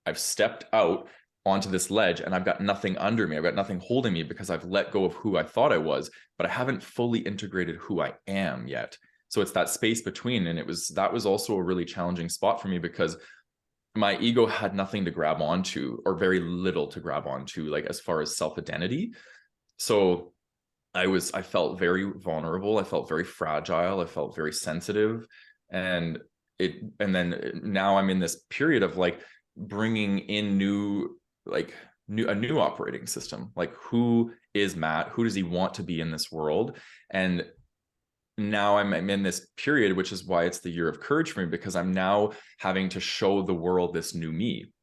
A: I've stepped out onto this ledge and I've got nothing under me. I've got nothing holding me, because I've let go of who I thought I was, but I haven't fully integrated who I am yet. So it's that space between. And that was also a really challenging spot for me, because my ego had nothing to grab onto, or very little to grab onto, like as far as self-identity. So I felt very vulnerable. I felt very fragile. I felt very sensitive. And then now I'm in this period of like bringing in a new operating system. Like, who is Matt? Who does he want to be in this world? And now I'm in this period, which is why it's the year of courage for me, because I'm now having to show the world this new me,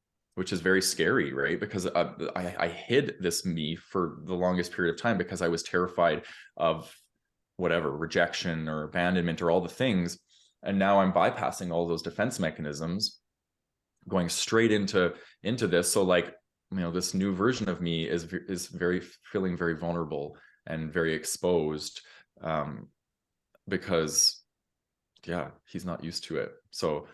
A: which is very scary, right? Because I hid this me for the longest period of time because I was terrified of whatever, rejection or abandonment or all the things. And now I'm bypassing all those defense mechanisms, going straight into this. So like, this new version of me is very feeling very vulnerable and very exposed, because he's not used to it. So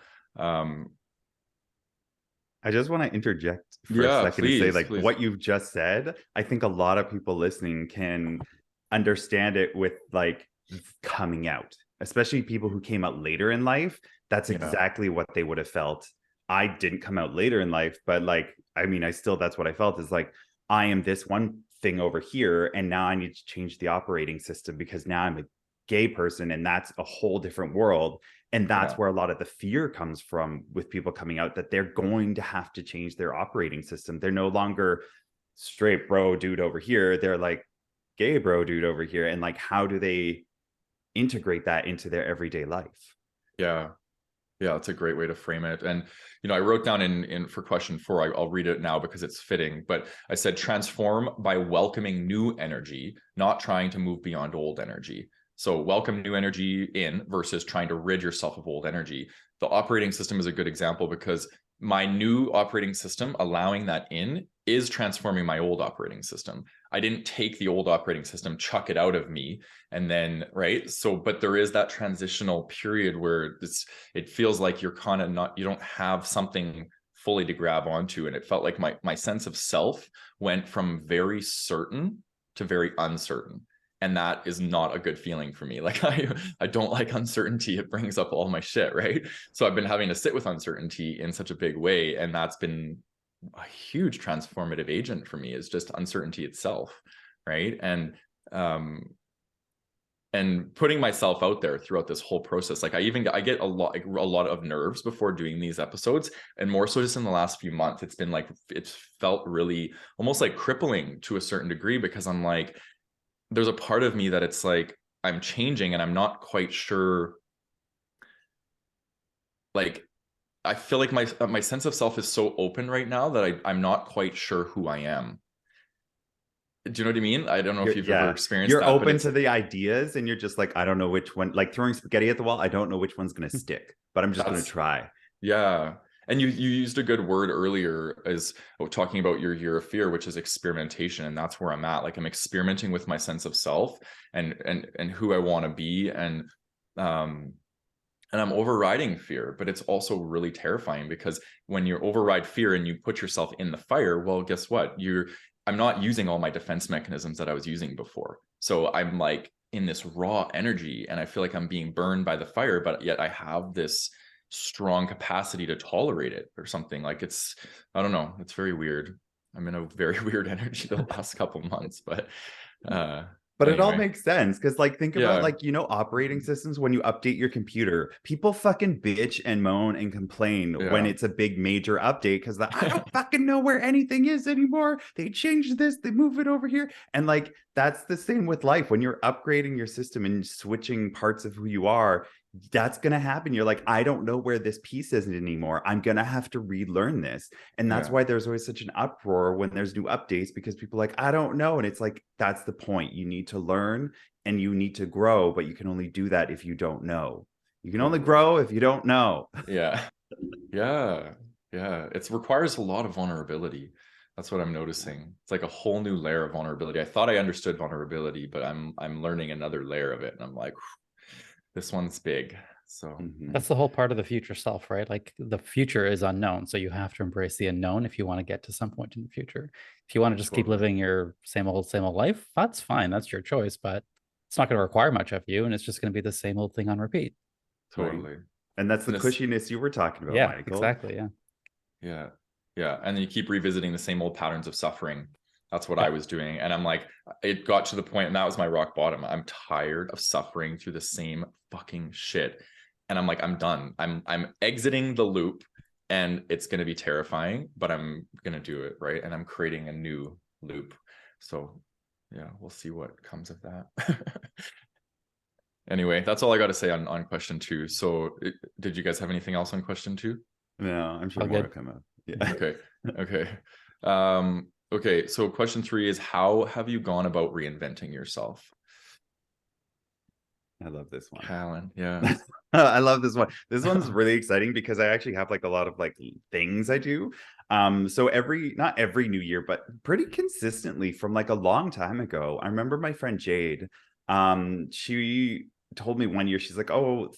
B: I just want to interject for a second and say, like, what you've just said, I think a lot of people listening can understand it with like coming out, especially people who came out later in life. That's exactly what they would have felt. I didn't come out later in life, but like, I mean, that's what I felt, is like, I am this one thing over here, and now I need to change the operating system because now I'm a gay person, and that's a whole different world. And that's where a lot of the fear comes from with people coming out, that they're going to have to change their operating system. They're no longer straight bro dude over here. They're like gay bro dude over here. And like, how do they integrate that into their everyday life?
A: Yeah, that's a great way to frame it. And, I wrote down in for question 4, I'll read it now because it's fitting, but I said, transform by welcoming new energy, not trying to move beyond old energy. So welcome new energy in versus trying to rid yourself of old energy. The operating system is a good example because my new operating system, allowing that in, is transforming my old operating system. I didn't take the old operating system, chuck it out of me, and then, right? So, but there is that transitional period where it feels like you're kind of you don't have something fully to grab onto. And it felt like my sense of self went from very certain to very uncertain. And that is not a good feeling for me. Like I don't like uncertainty. It brings up all my shit, right? So I've been having to sit with uncertainty in such a big way. And that's been a huge transformative agent for me, is just uncertainty itself, right? And putting myself out there throughout this whole process. Like I get a lot of nerves before doing these episodes, and more so just in the last few months, it's felt really almost like crippling to a certain degree, because I'm like, there's a part of me that it's like I'm changing and I'm not quite sure. Like, I feel like my sense of self is so open right now that I'm not quite sure who I am. Do you know what I mean? I don't know if you've ever experienced that.
B: You're open to the ideas, and you're just like, I don't know which one, like throwing spaghetti at the wall. I don't know which one's going to stick, but I'm just going to try.
A: Yeah. And you used a good word earlier as talking about your year of fear, which is experimentation. And that's where I'm at. Like I'm experimenting with my sense of self and who I want to be. And I'm overriding fear, but it's also really terrifying, because when you override fear and you put yourself in the fire, well, guess what? I'm not using all my defense mechanisms that I was using before. So I'm like in this raw energy, and I feel like I'm being burned by the fire, but yet I have this strong capacity to tolerate it or something. Like I don't know, it's very weird. I'm in a very weird energy the last couple months, but
B: anyway. It all makes sense, because like think about like, operating systems. When you update your computer, people fucking bitch and moan and complain when it's a big major update, because I don't fucking know where anything is anymore. They changed this, they move it over here. And like that's the same with life. When you're upgrading your system and switching parts of who you are, that's going to happen. You're like, I don't know where this piece is anymore. I'm going to have to relearn this. And that's why there's always such an uproar when there's new updates, because people are like, I don't know. And it's like, that's the point. You need to learn and you need to grow, but you can only do that if you don't know. You can only grow if you don't know.
A: Yeah. It requires a lot of vulnerability. That's what I'm noticing. It's like a whole new layer of vulnerability. I thought I understood vulnerability, but I'm learning another layer of it. And I'm like, this one's big. So
C: that's the whole part of the future self, right? Like the future is unknown. So you have to embrace the unknown if you want to get to some point in the future. If you want to just keep living your same old life, that's fine. That's your choice, but it's not going to require much of you. And it's just going to be the same old thing on repeat.
A: Totally.
B: Right. And that's the cushiness you were talking about,
C: yeah,
B: Michael.
C: Exactly.
A: Yeah. And then you keep revisiting the same old patterns of suffering. That's what I was doing. And I'm like, it got to the point, and that was my rock bottom. I'm tired of suffering through the same fucking shit. And I'm like, I'm done. I'm exiting the loop, and it's going to be terrifying, but I'm going to do it. Right. And I'm creating a new loop. So yeah, we'll see what comes of that. Anyway, that's all I got to say on question 2. So did you guys have anything else on question 2?
B: No, I'm sure more will come up. Yeah.
A: Okay. Okay. So question 3 is, how have you gone about reinventing yourself?
B: I love this one.
A: Calan, yeah.
B: I love this one. This one's really exciting because I actually have like a lot of like things I do. So not every new year, but pretty consistently from like a long time ago. I remember my friend Jade. She told me one year, she's like, oh,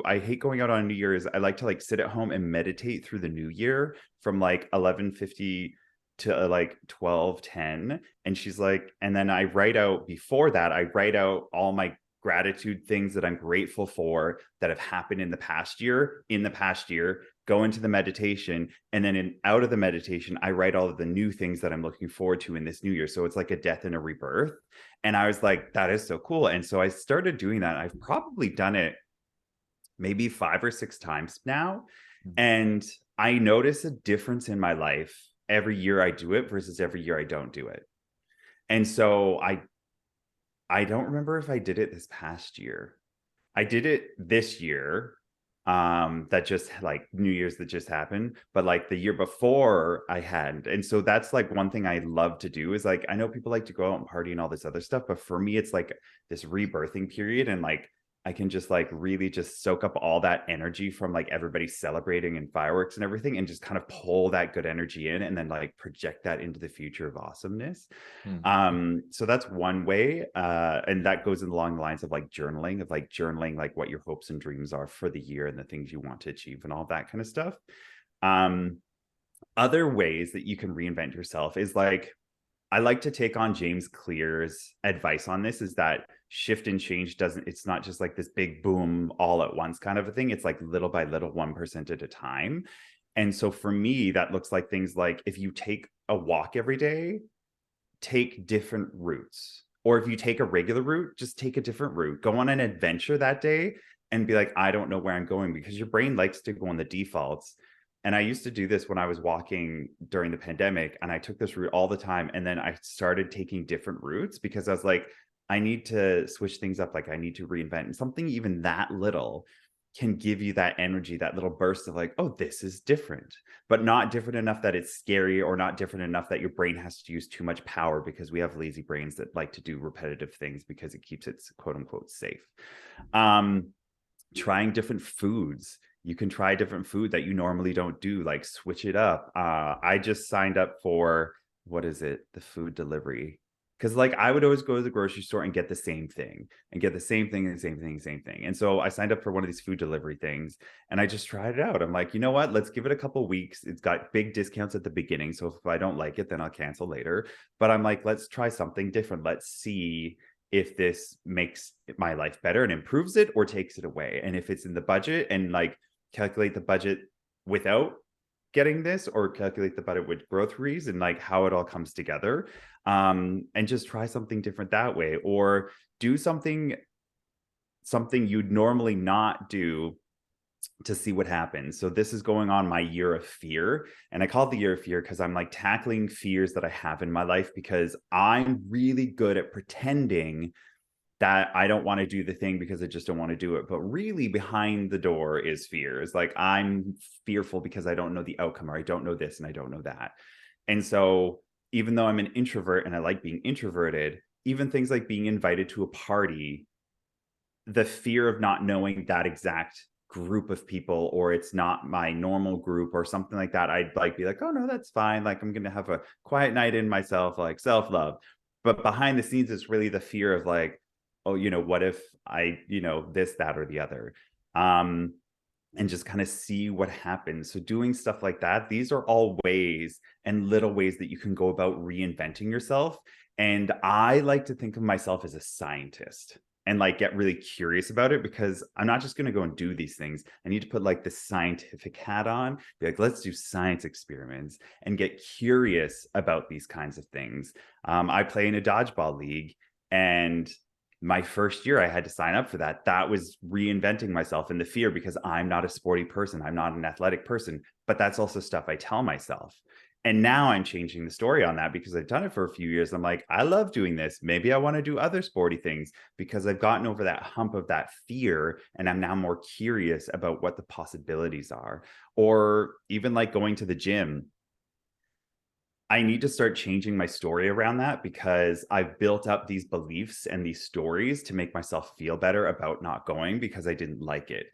B: I hate going out on New Year's. I like to like sit at home and meditate through the new year from like 11:50 to like 12:10. And she's like, and then I write out before that, I write out all my gratitude, things that I'm grateful for that have happened in the past year, go into the meditation. And then out of the meditation, I write all of the new things that I'm looking forward to in this new year. So it's like a death and a rebirth. And I was like, that is so cool. And so I started doing that. I've probably done it maybe 5 or 6 times now. And I notice a difference in my life every year I do it versus every year I don't do it. And so I don't remember if I did it this past year. I did it this year. That just like New Year's that just happened, but like the year before I hadn't. And so that's like one thing I love to do is like, I know people like to go out and party and all this other stuff, but for me, it's like this rebirthing period. And like, I can just like really just soak up all that energy from like everybody celebrating and fireworks and everything and just kind of pull that good energy in and then like project that into the future of awesomeness. So that's one way. And that goes along the lines of like journaling like what your hopes and dreams are for the year and the things you want to achieve and all that kind of stuff. Other ways that you can reinvent yourself is like, I like to take on James Clear's advice on this is that shift and change it's not just like this big boom all at once kind of a thing. It's like little by little, 1% at a time. And so for me, that looks like things like if you take a walk every day, take different routes. Or if you take a regular route, just take a different route. Go on an adventure that day and be like, I don't know where I'm going, because your brain likes to go on the defaults. And I used to do this when I was walking during the pandemic, and I took this route all the time. And then I started taking different routes because I was like, I need to switch things up. Like I need to reinvent. And something even that little can give you that energy, that little burst of like, oh, this is different, but not different enough that it's scary, or not different enough that your brain has to use too much power, because we have lazy brains that like to do repetitive things because it keeps it quote unquote safe. Trying different foods. You can try different food that you normally don't do, like switch it up. I just signed up for, what is it? The food delivery. Because like I would always go to the grocery store and get the same thing and get the same thing and the same thing, same thing. And so I signed up for one of these food delivery things and I just tried it out. I'm like, you know what? Let's give it a couple weeks. It's got big discounts at the beginning. So if I don't like it, then I'll cancel later. But I'm like, let's try something different. Let's see if this makes my life better and improves it or takes it away. And if it's in the budget, and like calculate the budget without getting this, or calculate the budget with groceries, and like how it all comes together, and just try something different that way, or do something you'd normally not do to see what happens. So this is going on my year of fear, and I call it the year of fear because I'm like tackling fears that I have in my life, because I'm really good at pretending that I don't want to do the thing because I just don't want to do it. But really behind the door is fear. It's like, I'm fearful because I don't know the outcome, or I don't know this and I don't know that. And so even though I'm an introvert and I like being introverted, even things like being invited to a party, the fear of not knowing that exact group of people, or it's not my normal group or something like that, I'd like be like, oh no, that's fine. Like I'm going to have a quiet night in myself, like self-love. But behind the scenes, it's really the fear of like, oh, what if I, this, that, or the other, and just kind of see what happens. So doing stuff like that, these are all ways and little ways that you can go about reinventing yourself. And I like to think of myself as a scientist and like get really curious about it, because I'm not just going to go and do these things. I need to put like the scientific hat on, be like, let's do science experiments and get curious about these kinds of things. I play in a dodgeball league, and my first year I had to sign up for that. That was reinventing myself in the fear, because I'm not a sporty person. I'm not an athletic person, but that's also stuff I tell myself. And now I'm changing the story on that because I've done it for a few years. I'm like, I love doing this. Maybe I want to do other sporty things because I've gotten over that hump of that fear. And I'm now more curious about what the possibilities are. Or even like going to the gym. I need to start changing my story around that because I've built up these beliefs and these stories to make myself feel better about not going because I didn't like it.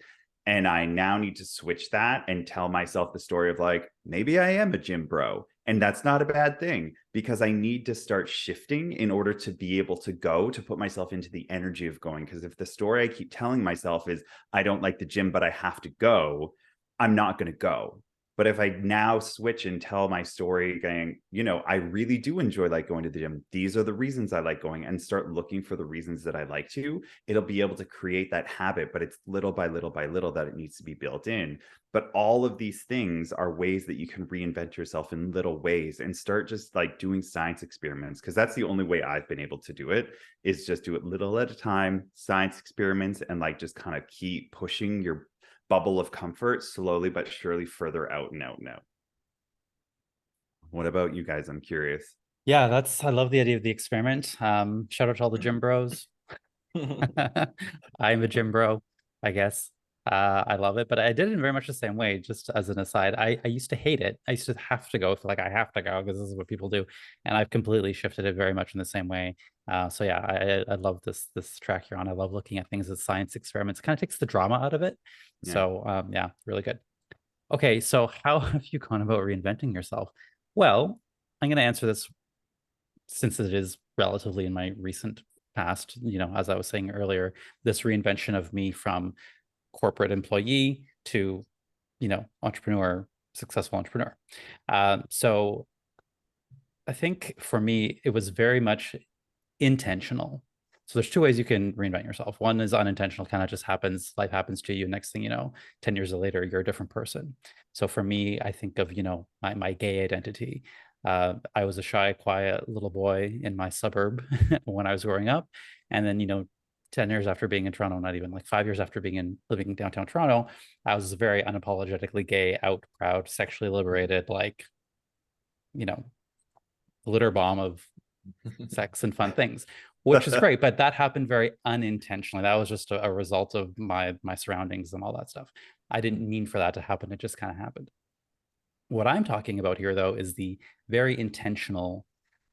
B: And I now need to switch that and tell myself the story of like, maybe I am a gym bro. And that's not a bad thing because I need to start shifting in order to be able to go, to put myself into the energy of going. Because if the story I keep telling myself is, I don't like the gym, but I have to go, I'm not going to go. But if I now switch and tell my story going, you know, I really do enjoy like going to the gym. These are the reasons I like going, and start looking for the reasons that I like to, it'll be able to create that habit, but it's little by little by little that it needs to be built in. But all of these things are ways that you can reinvent yourself in little ways and start just like doing science experiments. Cause that's the only way I've been able to do it, is just do it little at a time, science experiments, and like just kind of keep pushing your bubble of comfort slowly but surely further out and out and out. What about you guys? I'm curious.
C: Yeah, I love the idea of the experiment. Shout out to all the gym bros. I'm a gym bro, I guess. I love it, but I did it in very much the same way. Just as an aside, I used to hate it. I used to have to go, feel like I have to go because this is what people do, and I've completely shifted it very much in the same way. So yeah, I love this track you're on. I love looking at things as science experiments. It kind of takes the drama out of it.
B: Yeah.
C: So yeah, really good. Okay, so how have you gone about reinventing yourself? Well, I'm going to answer this since it is relatively in my recent past. You know, as I was saying earlier, this reinvention of me from corporate employee to, you know, entrepreneur, successful entrepreneur. So I think for me, it was very much intentional. So there's two ways you can reinvent yourself. One is unintentional, kind of just happens, life happens to you. Next thing you know, 10 years later, you're a different person. So for me, I think of, you know, my gay identity. I was a shy, quiet little boy in my suburb when I was growing up. And then, you know, 10 years after being in Toronto, not even like 5 years after living in downtown Toronto, I was very unapologetically gay, out, proud, sexually liberated, like, you know, glitter bomb of sex and fun things, which is great. But that happened very unintentionally. That was just a result of my surroundings and all that stuff. I didn't mean for that to happen. It just kind of happened. What I'm talking about here, though, is the very intentional.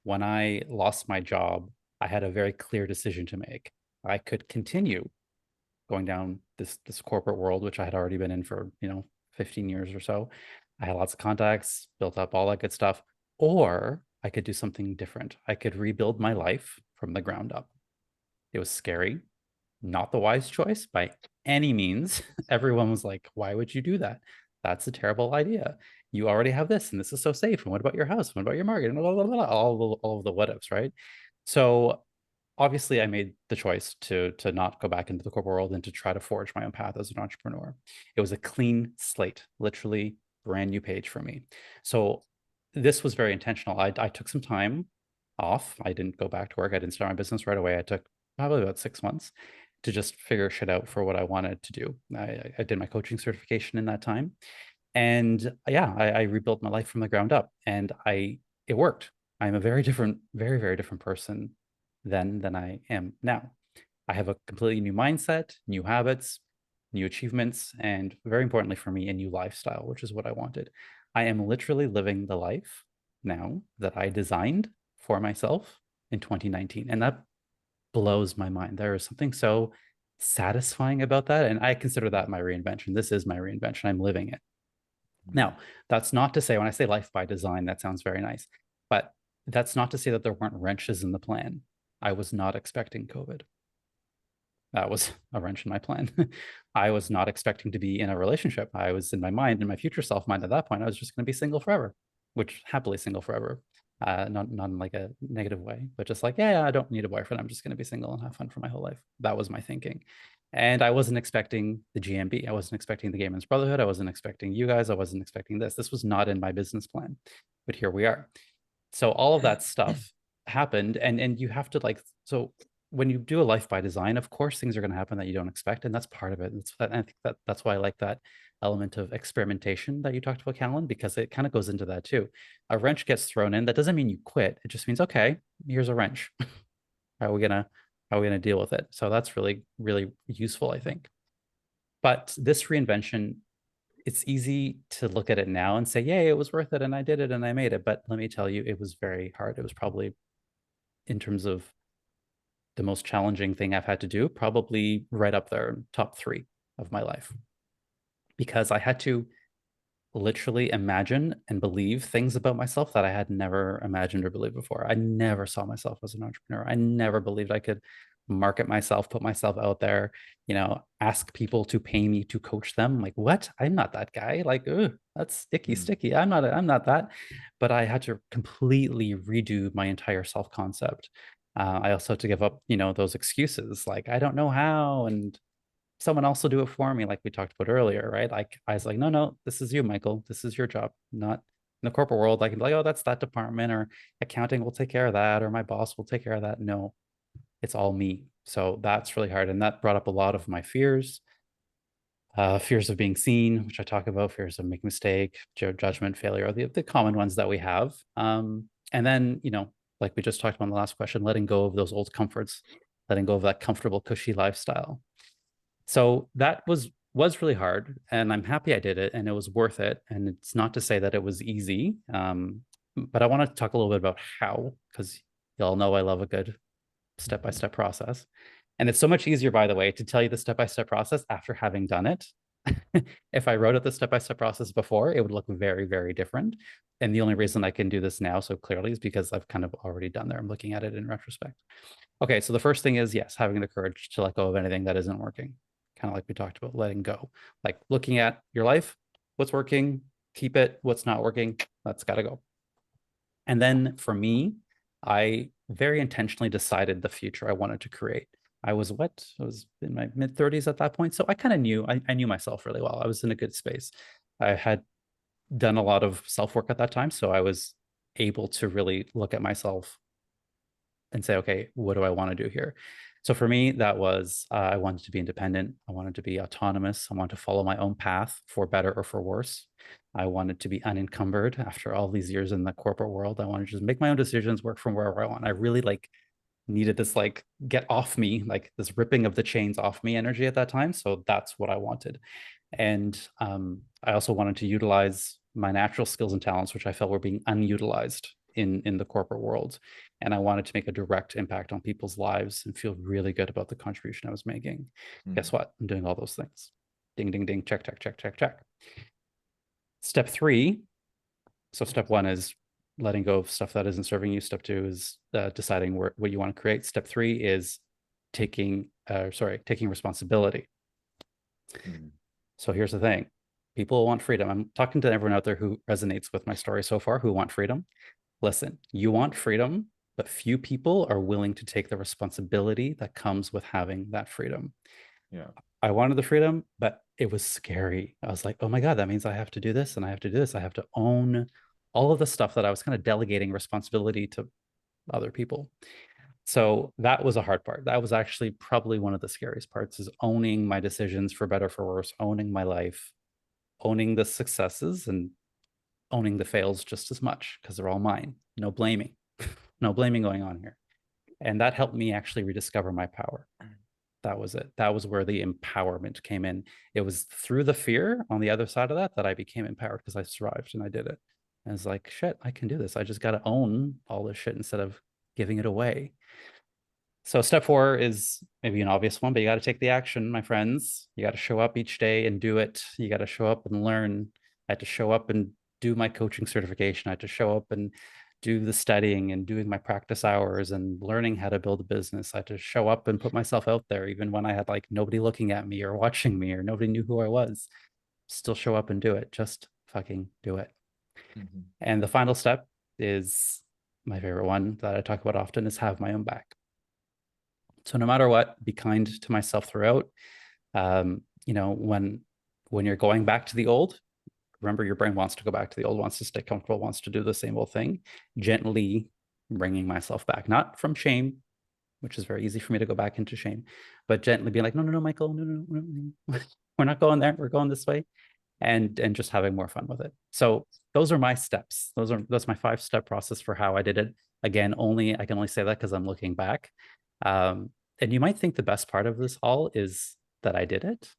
C: When I lost my job, I had a very clear decision to make. I could continue going down this corporate world, which I had already been in for, you know, 15 years or so. I had lots of contacts, built up all that good stuff, or I could do something different. I could rebuild my life from the ground up. It was scary, not the wise choice by any means. Everyone was like, why would you do that? That's a terrible idea. You already have this, and this is so safe. And what about your house? What about your market? And blah, blah, blah, all of the what ifs, right? So obviously I made the choice to not go back into the corporate world and to try to forge my own path as an entrepreneur. It was a clean slate, literally brand new page for me. So this was very intentional. I took some time off. I didn't go back to work. I didn't start my business right away. I took probably about 6 months to just figure shit out for what I wanted to do. I did my coaching certification in that time. And yeah, I rebuilt my life from the ground up, and it worked. I'm a very different, very, very different person then than I am now. I have a completely new mindset, new habits, new achievements, and very importantly for me, a new lifestyle, which is what I wanted. I am literally living the life now that I designed for myself in 2019. And that blows my mind. There is something so satisfying about that. And I consider that my reinvention. This is my reinvention. I'm living it. Now, that's not to say, when I say life by design, that sounds very nice, but that's not to say that there weren't wrenches in the plan. I was not expecting COVID. That was a wrench in my plan. I was not expecting to be in a relationship. I was in my mind, in my future self mind at that point, I was just going to be single forever, which happily single forever. Not in like a negative way, but just like, yeah, I don't need a boyfriend. I'm just going to be single and have fun for my whole life. That was my thinking. And I wasn't expecting the GMB. I wasn't expecting the Gay Men's Brotherhood. I wasn't expecting you guys. I wasn't expecting this. This was not in my business plan, but here we are. So all of that stuff happened, and you have to like, so when you do a life by design, of course, things are going to happen that you don't expect. And that's part of it. I think that's why I like that element of experimentation that you talked about, Calan, because it kind of goes into that too. A wrench gets thrown in. That doesn't mean you quit. It just means, okay, here's a wrench. How are we gonna deal with it? So that's really, really useful, I think. But this reinvention, it's easy to look at it now and say, yay, it was worth it, and I did it and I made it. But let me tell you, it was very hard. It was probably, in terms of the most challenging thing I've had to do, probably right up there, top 3 of my life. Because I had to literally imagine and believe things about myself that I had never imagined or believed before. I never saw myself as an entrepreneur. I never believed I could market myself, put myself out there, ask people to pay me to coach them. Like, what? I'm not that guy. Like, that's sticky. I'm not that. But I had to completely redo my entire self-concept. I also had to give up, those excuses like, I don't know how, and someone else will do it for me, like we talked about earlier, right? Like I was like, no, this is you, Michael. This is your job. Not in the corporate world. I can be like, oh, that's that department, or accounting will take care of that, or my boss will take care of that. No, it's all me. So that's really hard. And that brought up a lot of my fears. Fears of being seen, which I talk about, fears of making mistake, judgment, failure, the common ones that we have. And then, like we just talked about in the last question, letting go of those old comforts, letting go of that comfortable, cushy lifestyle. So that was really hard, and I'm happy I did it, and it was worth it. And it's not to say that it was easy, but I want to talk a little bit about how, because y'all know I love a good step-by-step process. And it's so much easier, by the way, to tell you the step-by-step process after having done it. If I wrote out the step-by-step process before, it would look very, very different. And the only reason I can do this now so clearly is because I've kind of already done there. I'm looking at it in retrospect. Okay, so the first thing is, yes, having the courage to let go of anything that isn't working. Kind of like we talked about, letting go, like looking at your life, what's working, keep it, what's not working, that's got to go. And then for me, I very intentionally decided the future I wanted to create. I was in my mid-30s at that point. So I kind of knew, I knew myself really well. I was in a good space. I had done a lot of self-work at that time. So I was able to really look at myself and say, okay, what do I want to do here? So for me, that was, I wanted to be independent. I wanted to be autonomous. I wanted to follow my own path, for better or for worse. I wanted to be unencumbered after all these years in the corporate world. I wanted to just make my own decisions, work from wherever I want. I really needed this get off me, like this ripping of the chains off me energy at that time. So that's what I wanted. And I also wanted to utilize my natural skills and talents, which I felt were being unutilized in the corporate world. And I wanted to make a direct impact on people's lives and feel really good about the contribution I was making. Guess what? I'm doing all those things. Ding, ding, ding, check. Step 3. So step 1 is letting go of stuff that isn't serving you. Step 2 is deciding what you want to create. Step 3 is taking responsibility. So here's the thing. People want freedom. I'm talking to everyone out there who resonates with my story so far, who want freedom. Listen, you want freedom, but few people are willing to take the responsibility that comes with having that freedom.
A: Yeah.
C: I wanted the freedom, but it was scary. I was like, oh my God, that means I have to do this and I have to do this. I have to own all of the stuff that I was kind of delegating responsibility to other people. So that was a hard part. That was actually probably one of the scariest parts, is owning my decisions, for better, for worse, owning my life, owning the successes and owning the fails just as much, because they're all mine. No blaming, no blaming going on here. And that helped me actually rediscover my power. That was it. That was where the empowerment came in. It was through the fear on the other side of that I became empowered, because I survived and I did it. And it's like, shit, I can do this. I just got to own all this shit instead of giving it away. So step 4 is maybe an obvious one, but you got to take the action, my friends. You got to show up each day and do it. You got to show up and learn. I had to show up and do my coaching certification. I had to show up and do the studying and doing my practice hours and learning how to build a business. I had to show up and put myself out there, even when I had nobody looking at me or watching me or nobody knew who I was. Still show up and do it. Just fucking do it. And the final step is my favorite one that I talk about often, is have my own back. So no matter what, be kind to myself throughout. When you're going back to the old, remember, your brain wants to go back to the old, wants to stay comfortable, wants to do the same old thing. Gently bringing myself back, not from shame, which is very easy for me to go back into shame, but gently being like, no, Michael, no. We're not going there. We're going this way. And just having more fun with it. So those are my steps. That's my 5-step process for how I did it. Again, I can only say that because I'm looking back. And you might think the best part of this all is that I did it.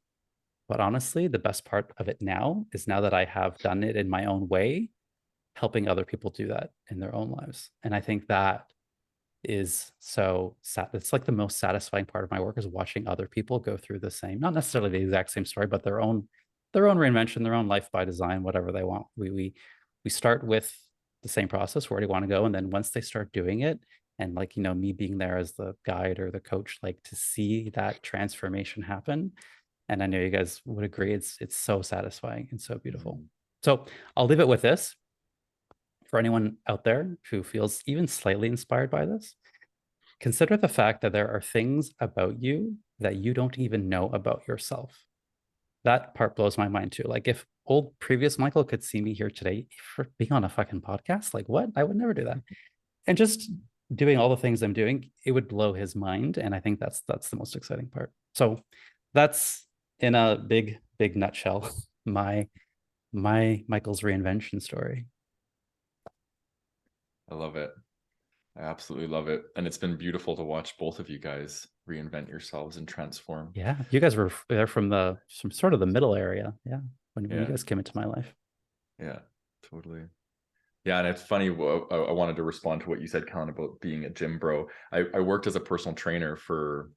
C: But honestly, the best part of it now is now that I have done it in my own way, helping other people do that in their own lives. And I think that is so sad. It's like the most satisfying part of my work is watching other people go through the same, not necessarily the exact same story, but their own reinvention, their own life by design, whatever they want. We start with the same process, where do you want to go? And then once they start doing it, and like, me being there as the guide or the coach, like to see that transformation happen. And I know you guys would agree, it's so satisfying and so beautiful. So I'll leave it with this. For anyone out there who feels even slightly inspired by this, consider the fact that there are things about you that you don't even know about yourself. That part blows my mind too. Like, if old previous Michael could see me here today for being on a fucking podcast, like, what? I would never do that. And just doing all the things I'm doing, it would blow his mind. And I think that's the most exciting part. So that's, in a big nutshell, my Michael's reinvention story.
A: I love it. I absolutely love it. And it's been beautiful to watch both of you guys reinvent yourselves and transform.
C: Yeah. You guys were there from sort of the middle area. Yeah. When you guys came into my life.
A: Yeah, totally. Yeah. And it's funny. I wanted to respond to what you said, Calan, about being a gym bro. I worked as a personal trainer for,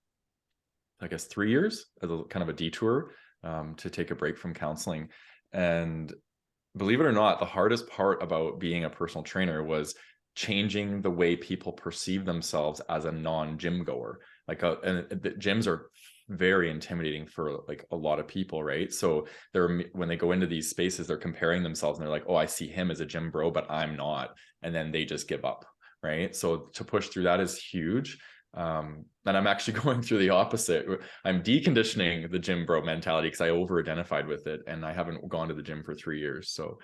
A: I guess, 3 years as a kind of a detour to take a break from counseling. And believe it or not, the hardest part about being a personal trainer was changing the way people perceive themselves as a non-gym goer. And the gyms are very intimidating for like a lot of people, right? So when they go into these spaces, they're comparing themselves and they're like, oh, I see him as a gym bro, but I'm not. And then they just give up, right? So to push through that is huge. And I'm actually going through the opposite. I'm deconditioning the gym bro mentality because I over-identified with it, and I haven't gone to the gym for 3 years. So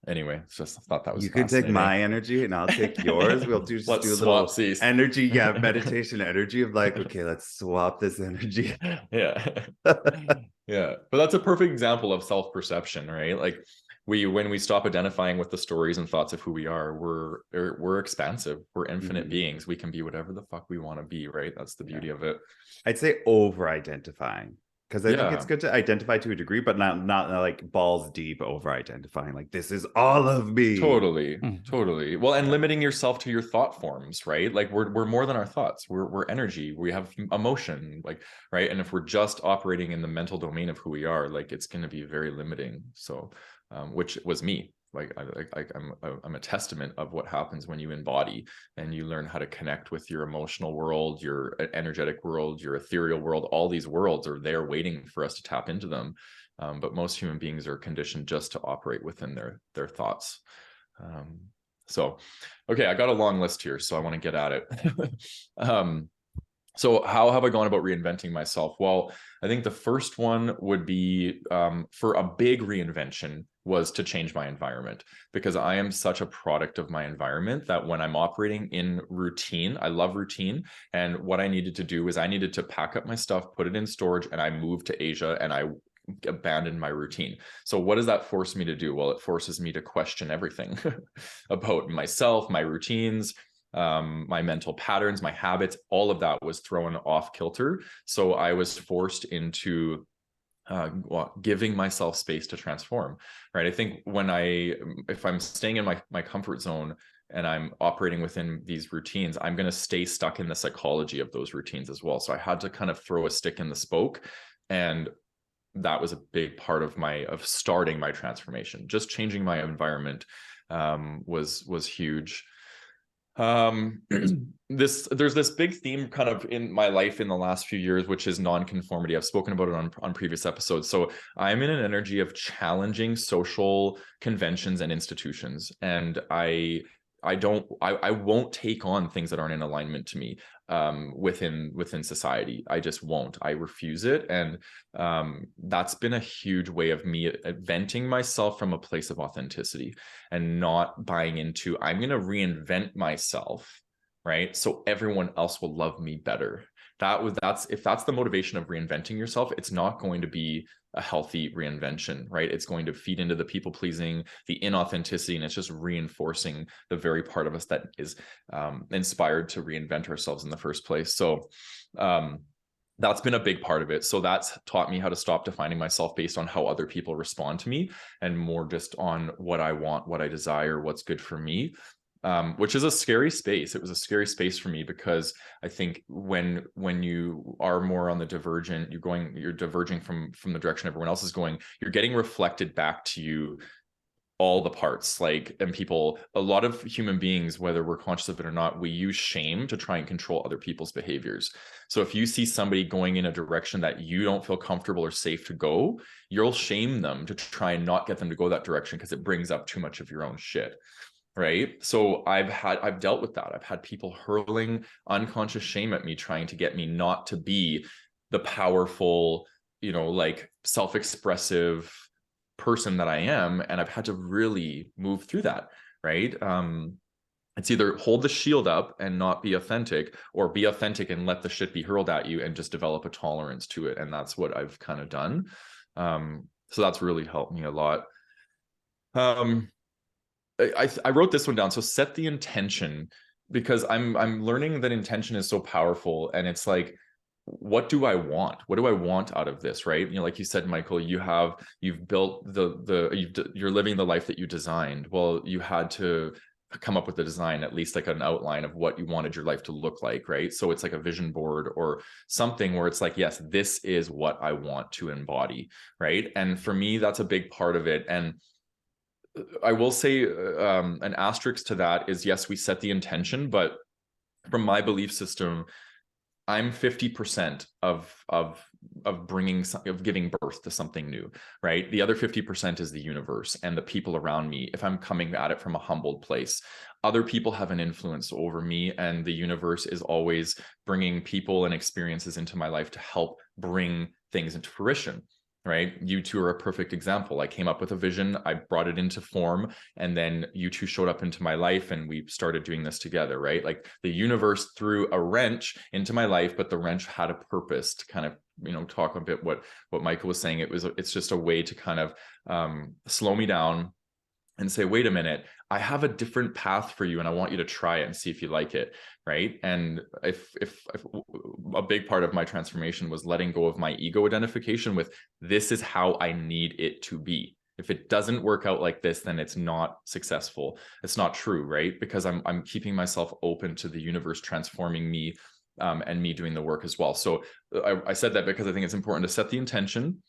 A: anyway, just thought that was
B: you can take my energy and I'll take yours. We'll do a little energy, meditation energy of like, okay, let's swap this energy.
A: Yeah. Yeah. But that's a perfect example of self-perception, right? Like, when we stop identifying with the stories and thoughts of who we are, we're expansive. We're infinite beings. We can be whatever the fuck we want to be, right? That's the beauty of it.
B: I'd say over-identifying, because I think it's good to identify to a degree, but not like balls deep over-identifying. Like, this is all of me.
A: Totally. Well, and limiting yourself to your thought forms, right? Like, we're more than our thoughts. We're energy. We have emotion, like, right? And if we're just operating in the mental domain of who we are, like, it's going to be very limiting. So, which was me. Like, I'm a testament of what happens when you embody and you learn how to connect with your emotional world, your energetic world, your ethereal world. All these worlds are there waiting for us to tap into them. But most human beings are conditioned just to operate within their thoughts. So, okay, I got a long list here, so I want to get at it. So how have I gone about reinventing myself? Well, I think the first one would be for a big reinvention was to change my environment, because I am such a product of my environment that when I'm operating in routine, I love routine. And what I needed to do is I needed to pack up my stuff, put it in storage, and I moved to Asia and I abandoned my routine. So what does that force me to do? Well, it forces me to question everything about myself, my routines, my mental patterns, my habits. All of that was thrown off kilter. So I was forced into giving myself space to transform, right? I think if I'm staying in my comfort zone and I'm operating within these routines, I'm going to stay stuck in the psychology of those routines as well. So I had to kind of throw a stick in the spoke, and that was a big part of starting my transformation. Just changing my environment was huge. There's this big theme kind of in my life in the last few years, which is nonconformity. I've spoken about it on previous episodes. So I'm in an energy of challenging social conventions and institutions, and I won't take on things that aren't in alignment to me within society. I just won't. I refuse it. And that's been a huge way of me venting myself from a place of authenticity and not buying into, I'm going to reinvent myself, right? So everyone else will love me better. If that's the motivation of reinventing yourself, it's not going to be a healthy reinvention, right? It's going to feed into the people pleasing, the inauthenticity, and it's just reinforcing the very part of us that is inspired to reinvent ourselves in the first place. So that's been a big part of it. So that's taught me how to stop defining myself based on how other people respond to me, and more just on what I want, what I desire, what's good for me. Which is a scary space. It was a scary space for me, because I think when you are more on the divergent, you're diverging from the direction everyone else is going, you're getting reflected back to you all the parts. And people, a lot of human beings, whether we're conscious of it or not, we use shame to try and control other people's behaviors. So if you see somebody going in a direction that you don't feel comfortable or safe to go, you'll shame them to try and not get them to go that direction, because it brings up too much of your own shit. Right. So I've dealt with that. I've had people hurling unconscious shame at me, trying to get me not to be the powerful, self-expressive person that I am. And I've had to really move through that. Right. It's either hold the shield up and not be authentic, or be authentic and let the shit be hurled at you and just develop a tolerance to it. And that's what I've kind of done. So that's really helped me a lot. I wrote this one down. So set the intention, because I'm learning that intention is so powerful. And it's like, what do I want? What do I want out of this? Right. Like you said, Michael, you've built you're living the life that you designed. Well, you had to come up with a design, at least like an outline of what you wanted your life to look like. Right. So it's like a vision board or something where it's like, yes, this is what I want to embody. Right. And for me, that's a big part of it. And I will say an asterisk to that is, yes, we set the intention, but from my belief system, I'm 50% of giving birth to something new, right? The other 50% is the universe and the people around me. If I'm coming at it from a humbled place, other people have an influence over me, and the universe is always bringing people and experiences into my life to help bring things into fruition. Right? You two are a perfect example. I came up with a vision, I brought it into form, and then you two showed up into my life and we started doing this together, right? Like the universe threw a wrench into my life, but the wrench had a purpose to kind of, talk a bit what Michael was saying. It's just a way to kind of slow me down and say, wait a minute, I have a different path for you and I want you to try it and see if you like it, right? And if a big part of my transformation was letting go of my ego identification with, this is how I need it to be. If it doesn't work out like this, then it's not successful. It's not true, right? Because I'm keeping myself open to the universe transforming me, and me doing the work as well. So I said that because I think it's important to set the intention,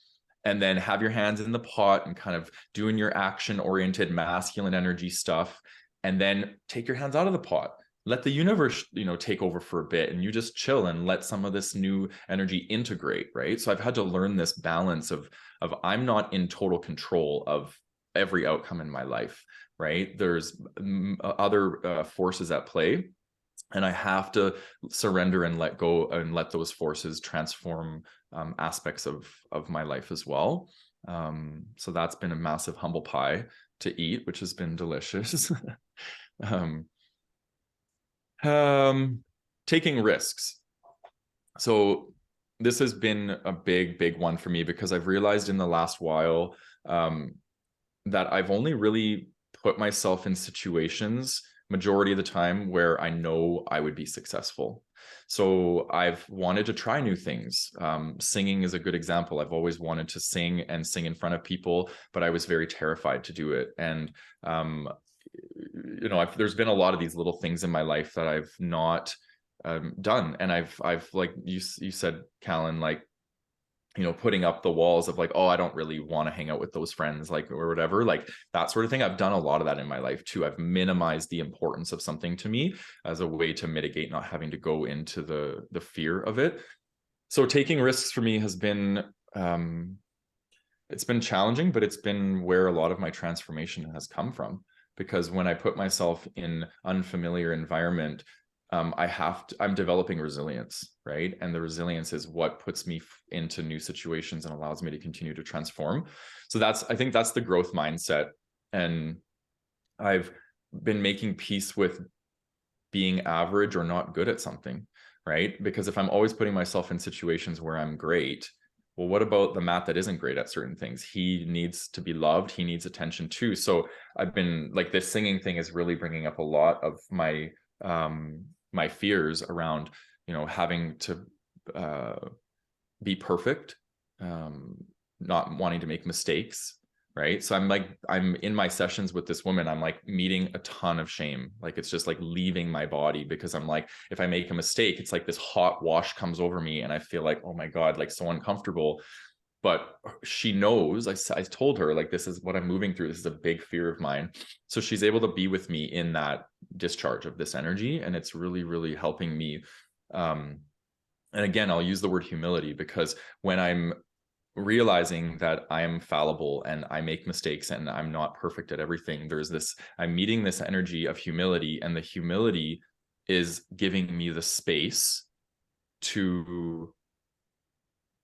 A: and then have your hands in the pot and kind of doing your action-oriented masculine energy stuff, and then take your hands out of the pot. Let the universe, take over for a bit, and you just chill and let some of this new energy integrate, right? So I've had to learn this balance of I'm not in total control of every outcome in my life, right? There's other forces at play, and I have to surrender and let go and let those forces transform aspects of my life as well. So that's been a massive humble pie to eat, which has been delicious. Taking risks. So this has been a big one for me, because I've realized in the last while that I've only really put myself in situations majority of the time where I know I would be successful. So I've wanted to try new things. Singing is a good example. I've always wanted to sing and sing in front of people, but I was very terrified to do it. And, there's been a lot of these little things in my life that I've not done. And I've like you said, Calan, like, putting up the walls of like, oh, I don't really want to hang out with those friends, like, or whatever, like that sort of thing. I've done a lot of that in my life too. I've minimized the importance of something to me as a way to mitigate not having to go into the fear of it. So taking risks for me has been, it's been challenging, but it's been where a lot of my transformation has come from. Because when I put myself in unfamiliar environment, I'm developing resilience, right? And the resilience is what puts me into new situations and allows me to continue to transform. So I think that's the growth mindset. And I've been making peace with being average or not good at something, right? Because if I'm always putting myself in situations where I'm great, well, what about the Matt that isn't great at certain things? He needs to be loved. He needs attention too. So I've been like, this singing thing is really bringing up a lot of my my fears around, you know, having to be perfect, not wanting to make mistakes, right? So I'm in my sessions with this woman, I'm like meeting a ton of shame. Like it's just like leaving my body, because I'm like, if I make a mistake, it's like this hot wash comes over me and I feel like, oh my God, like so uncomfortable. But she knows, I told her, like, this is what I'm moving through. This is a big fear of mine. So she's able to be with me in that discharge of this energy. And it's really, really helping me. And again, I'll use the word humility, because when I'm realizing that I am fallible and I make mistakes and I'm not perfect at everything, I'm meeting this energy of humility, and the humility is giving me the space to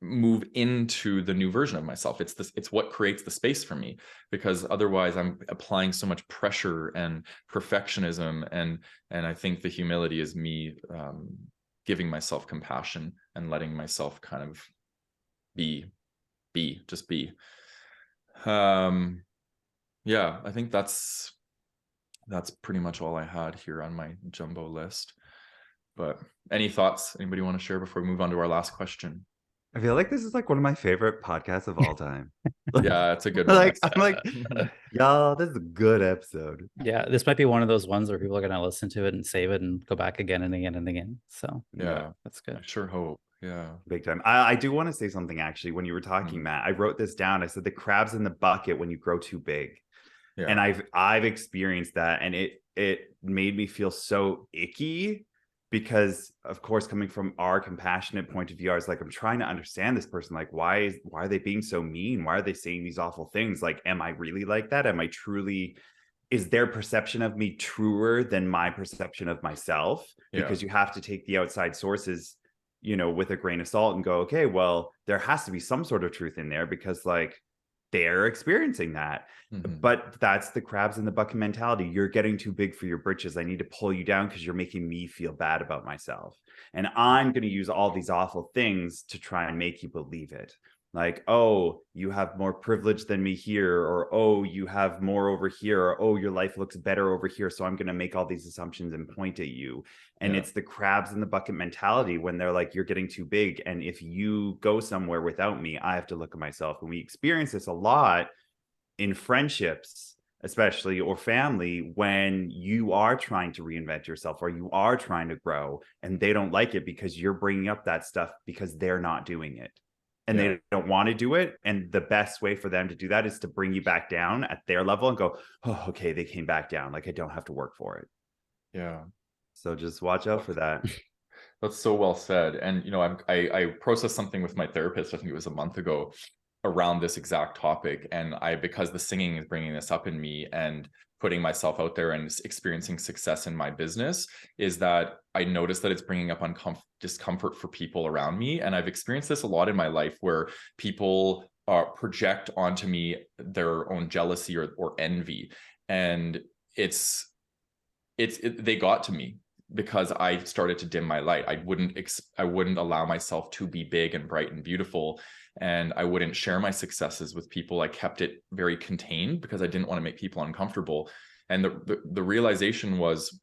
A: move into the new version of myself. It's what creates the space for me, because otherwise I'm applying so much pressure and perfectionism, and I think the humility is me giving myself compassion and letting myself kind of just be. Yeah, I think that's pretty much all I had here on my jumbo list. But any thoughts anybody want to share before we move on to our last question?
B: I feel like this is like one of my favorite podcasts of all time.
A: Yeah, it's a good one.
B: Like, I'm like, y'all, this is a good episode.
C: Yeah, this might be one of those ones where people are going to listen to it and save it and go back again and again and again. So
A: yeah,
C: that's good.
A: I sure hope. Yeah,
B: big time. I do want to say something, actually. When you were talking, Matt, I wrote this down. I said the crab's in the bucket when you grow too big. Yeah. And I've experienced that, and it made me feel so icky, because of course, coming from our compassionate point of view, I was like, I'm trying to understand this person. Like, why are they being so mean? Why are they saying these awful things? Like, am I really like that? Am I truly, is their perception of me truer than my perception of myself? Because you have to take the outside sources, you know, with a grain of salt and go, okay, well, there has to be some sort of truth in there, because like they're experiencing that. But that's the crabs in the bucket mentality. You're getting too big for your britches. I need to pull you down because you're making me feel bad about myself. And I'm going to use all these awful things to try and make you believe it. Like, oh, you have more privilege than me here, or oh, you have more over here, or oh, your life looks better over here, so I'm going to make all these assumptions and point at you. And it's the crabs in the bucket mentality, when they're like, you're getting too big, and if you go somewhere without me, I have to look at myself. And we experience this a lot in friendships, especially, or family, when you are trying to reinvent yourself or you are trying to grow, and they don't like it because you're bringing up that stuff because they're not doing it. And they don't want to do it. And the best way for them to do that is to bring you back down at their level and go, oh, okay, they came back down. Like, I don't have to work for it.
A: Yeah.
B: So just watch out for that.
A: That's so well said. And, you know, I processed something with my therapist, I think it was a month ago, around this exact topic. And because the singing is bringing this up in me, and putting myself out there and experiencing success in my business, is that I noticed that it's bringing up discomfort for people around me. And I've experienced this a lot in my life, where people project onto me their own jealousy or envy. And they got to me because I started to dim my light. I wouldn't allow myself to be big and bright and beautiful, and I wouldn't share my successes with people. I kept it very contained because I didn't want to make people uncomfortable. And the realization was,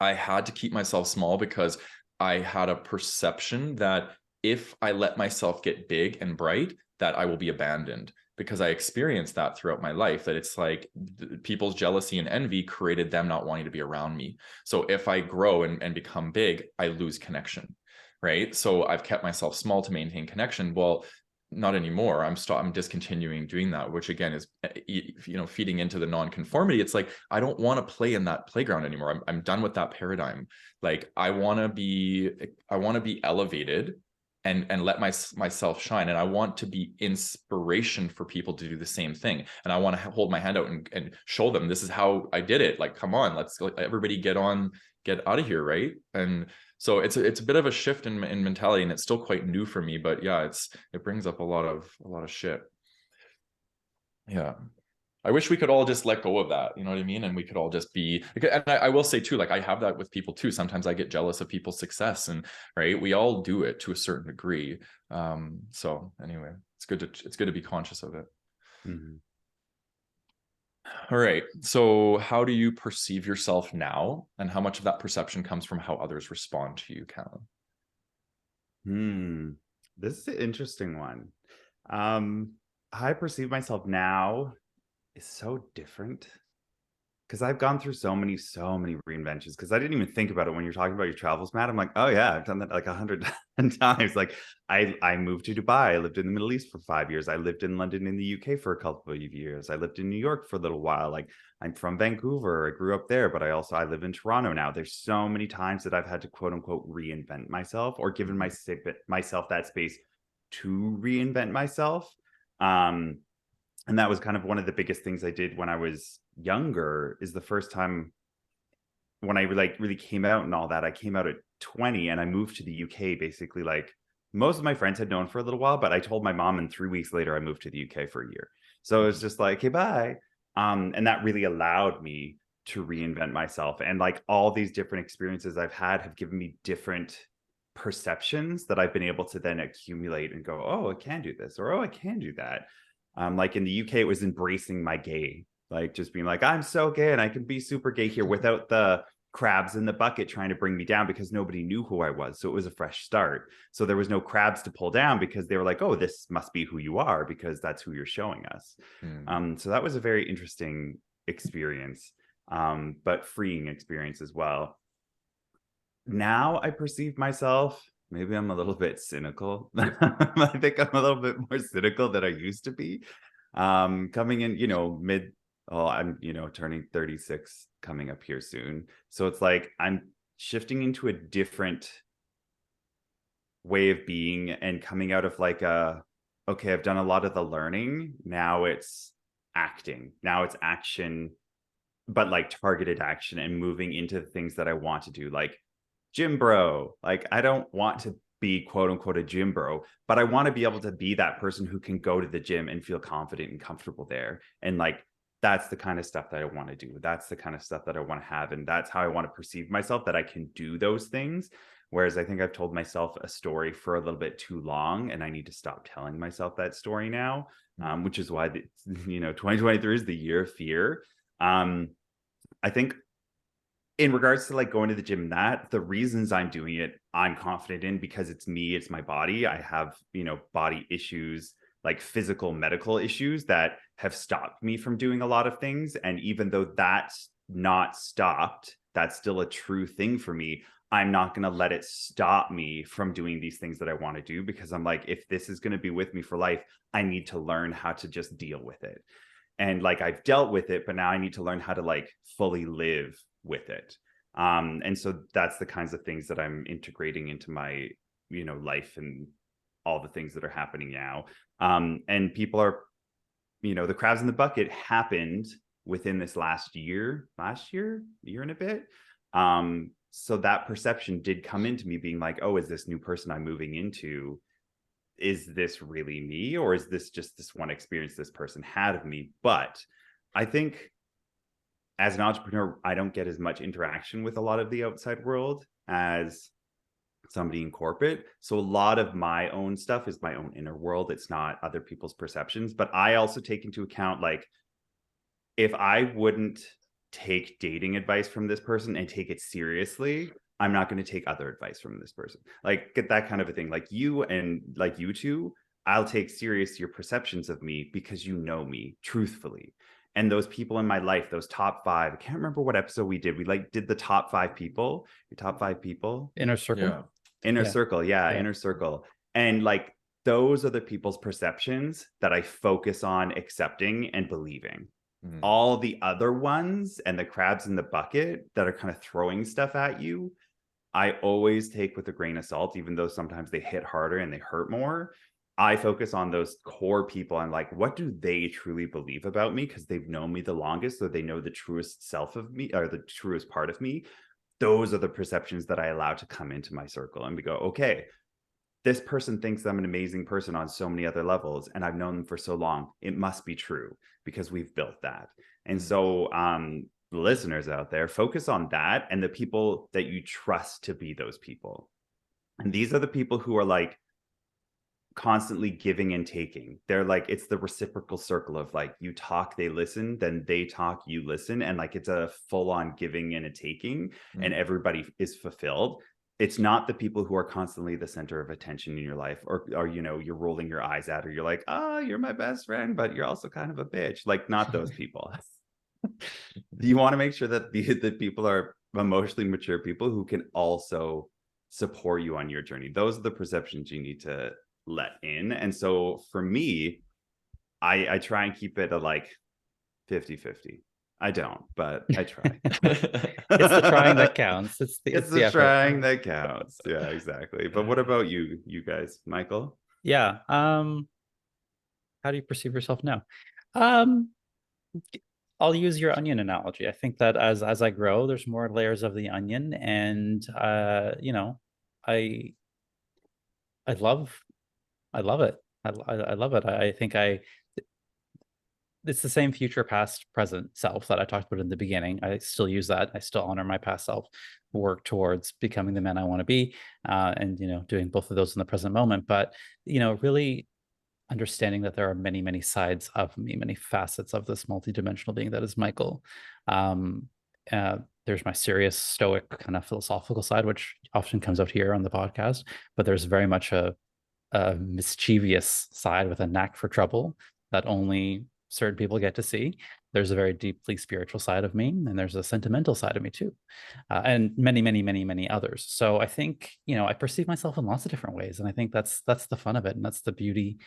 A: I had to keep myself small, because I had a perception that if I let myself get big and bright, that I will be abandoned. Because I experienced that throughout my life, that it's like people's jealousy and envy created them not wanting to be around me. So if I grow and become big, I lose connection, right? So I've kept myself small to maintain connection. Well, not anymore. I'm discontinuing doing that, which again is, you know, feeding into the non-conformity. It's like, I don't want to play in that playground anymore. I'm done with that paradigm. Like, I want to be elevated and let myself shine. And I want to be inspiration for people to do the same thing. And I want to hold my hand out and show them, this is how I did it. Like, come on, let's everybody get out of here. Right. And so it's a bit of a shift in mentality, and it's still quite new for me, but yeah, it brings up a lot of shit. Yeah. I wish we could all just let go of that, you know what I mean? And we could all just be, and I will say too, like I have that with people too. Sometimes I get jealous of people's success, and right, we all do it to a certain degree. So anyway, it's good to be conscious of it.
B: Mm-hmm.
A: All right. So how do you perceive yourself now? And how much of that perception comes from how others respond to you, Calan?
B: This is an interesting one. How I perceive myself now is so different because I've gone through so many reinventions. Because I didn't even think about it when you're talking about your travels, Matt. I'm like, oh yeah, I've done that like 100 times. Like I moved to Dubai. I lived in the Middle East for 5 years. I lived in London in the UK for a couple of years. I lived in New York for a little while. Like I'm from Vancouver. I grew up there, but I live in Toronto now. There's so many times that I've had to quote unquote reinvent myself, or given myself that space to reinvent myself. And that was kind of one of the biggest things I did when I was younger. Is the first time when I like really came out and all that. I came out at 20 and I moved to the UK. Basically, like most of my friends had known for a little while, but I told my mom, and 3 weeks later I moved to the UK for a year. So it was just like, okay, bye. And that really allowed me to reinvent myself. And like all these different experiences I've had have given me different perceptions that I've been able to then accumulate and go, oh, I can do this, or oh, I can do that. Like in the UK, it was embracing my gay, like just being like, I'm so gay and I can be super gay here without the crabs in the bucket trying to bring me down, because nobody knew who I was. So it was a fresh start. So there was no crabs to pull down because they were like, oh, this must be who you are because that's who you're showing us. So that was a very interesting experience, but freeing experience as well. Now I perceive myself, maybe I'm a little bit cynical. I think I'm a little bit more cynical than I used to be. Coming in, I'm, turning 36 coming up here soon. So it's like I'm shifting into a different way of being and coming out of like okay, I've done a lot of the learning. Now it's acting. Now it's action, but like targeted action, and moving into the things that I want to do, like gym bro. Like I don't want to be quote unquote a gym bro, but I want to be able to be that person who can go to the gym and feel confident and comfortable there. And like that's the kind of stuff that I want to do. That's the kind of stuff that I want to have. And that's how I want to perceive myself, that I can do those things. Whereas I think I've told myself a story for a little bit too long, and I need to stop telling myself that story now, which is why 2023 is the year of fear. I think in regards to like going to the gym, that the reasons I'm doing it, I'm confident in because it's me, it's my body. I have, body issues, like physical medical issues that have stopped me from doing a lot of things. And even though that's not stopped, that's still a true thing for me. I'm not going to let it stop me from doing these things that I want to do, because I'm like, if this is going to be with me for life, I need to learn how to just deal with it. And like I've dealt with it, but now I need to learn how to like fully live with it. And so that's the kinds of things that I'm integrating into my, life and all the things that are happening now. And people are, the crabs in the bucket happened within this year and a bit. So that perception did come into me being like, oh, is this new person I'm moving into, is this really me? Or is this just this one experience this person had of me? But I think as an entrepreneur, I don't get as much interaction with a lot of the outside world as somebody in corporate. So a lot of my own stuff is my own inner world. It's not other people's perceptions. But I also take into account, like, if I wouldn't take dating advice from this person and take it seriously, I'm not going to take other advice from this person. Like, get that kind of a thing. Like you and like you two, I'll take serious your perceptions of me because you know me truthfully. And those people in my life, those top 5, I can't remember what episode we did. We like did the top 5 people, your top 5 people.
C: Inner circle.
A: Yeah.
B: Inner circle. Yeah. Inner circle. And like, those are the people's perceptions that I focus on accepting and believing. All the other ones and the crabs in the bucket that are kind of throwing stuff at you, I always take with a grain of salt, even though sometimes they hit harder and they hurt more. I focus on those core people and like, what do they truly believe about me? Because they've known me the longest, so they know the truest self of me, or the truest part of me. Those are the perceptions that I allow to come into my circle, and we go, okay, this person thinks I'm an amazing person on so many other levels, and I've known them for so long. It must be true because we've built that. And so, listeners out there, focus on that and the people that you trust to be those people. And these are the people who are like constantly giving and taking. They're like, it's the reciprocal circle of like, you talk, they listen, then they talk, you listen. And like, it's a full on giving and a taking, and everybody is fulfilled. It's not the people who are constantly the center of attention in your life, or you know, you're rolling your eyes at, or you're like, oh, you're my best friend, but you're also kind of a bitch. Like, not those people. You want to make sure that the people are emotionally mature people who can also support you on your journey. Those are the perceptions you need to let in. And so for me, I try and keep it a like 50-50. I don't, but I try.
C: It's the trying that counts. It's the effort.
B: Trying that counts. Yeah, exactly. But what about you guys, Michael?
C: Yeah. How do you perceive yourself now? I'll use your onion analogy. I think that as I grow, there's more layers of the onion, and you know, I love it. I love it. I think it's the same future, past, present self that I talked about in the beginning. I still use that. I still honor my past self, work towards becoming the man I want to be, and you know, doing both of those in the present moment. But you know, really understanding that there are many, many sides of me, many facets of this multidimensional being that is Michael. There's my serious, stoic, kind of philosophical side, which often comes out here on the podcast. But there's very much a mischievous side with a knack for trouble that only certain people get to see. There's a very deeply spiritual side of me, and there's a sentimental side of me too, and many, many, many, many others. So I think, you know, I perceive myself in lots of different ways, and I think that's the fun of it, and that's the beauty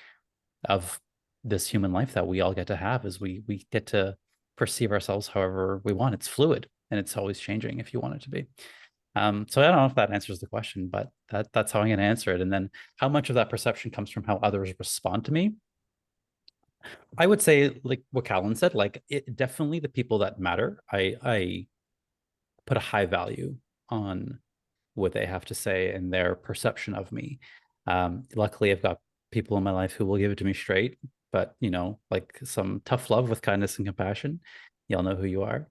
C: of this human life that we all get to have, is we get to perceive ourselves however we want. It's fluid and it's always changing if you want it to be. So I don't know if that answers the question, but that's how I'm going to answer it. And then how much of that perception comes from how others respond to me? I would say, like what Calan said, like definitely the people that matter. I put a high value on what they have to say and their perception of me. Luckily, I've got people in my life who will give it to me straight, but you know, like some tough love with kindness and compassion. Y'all know who you are.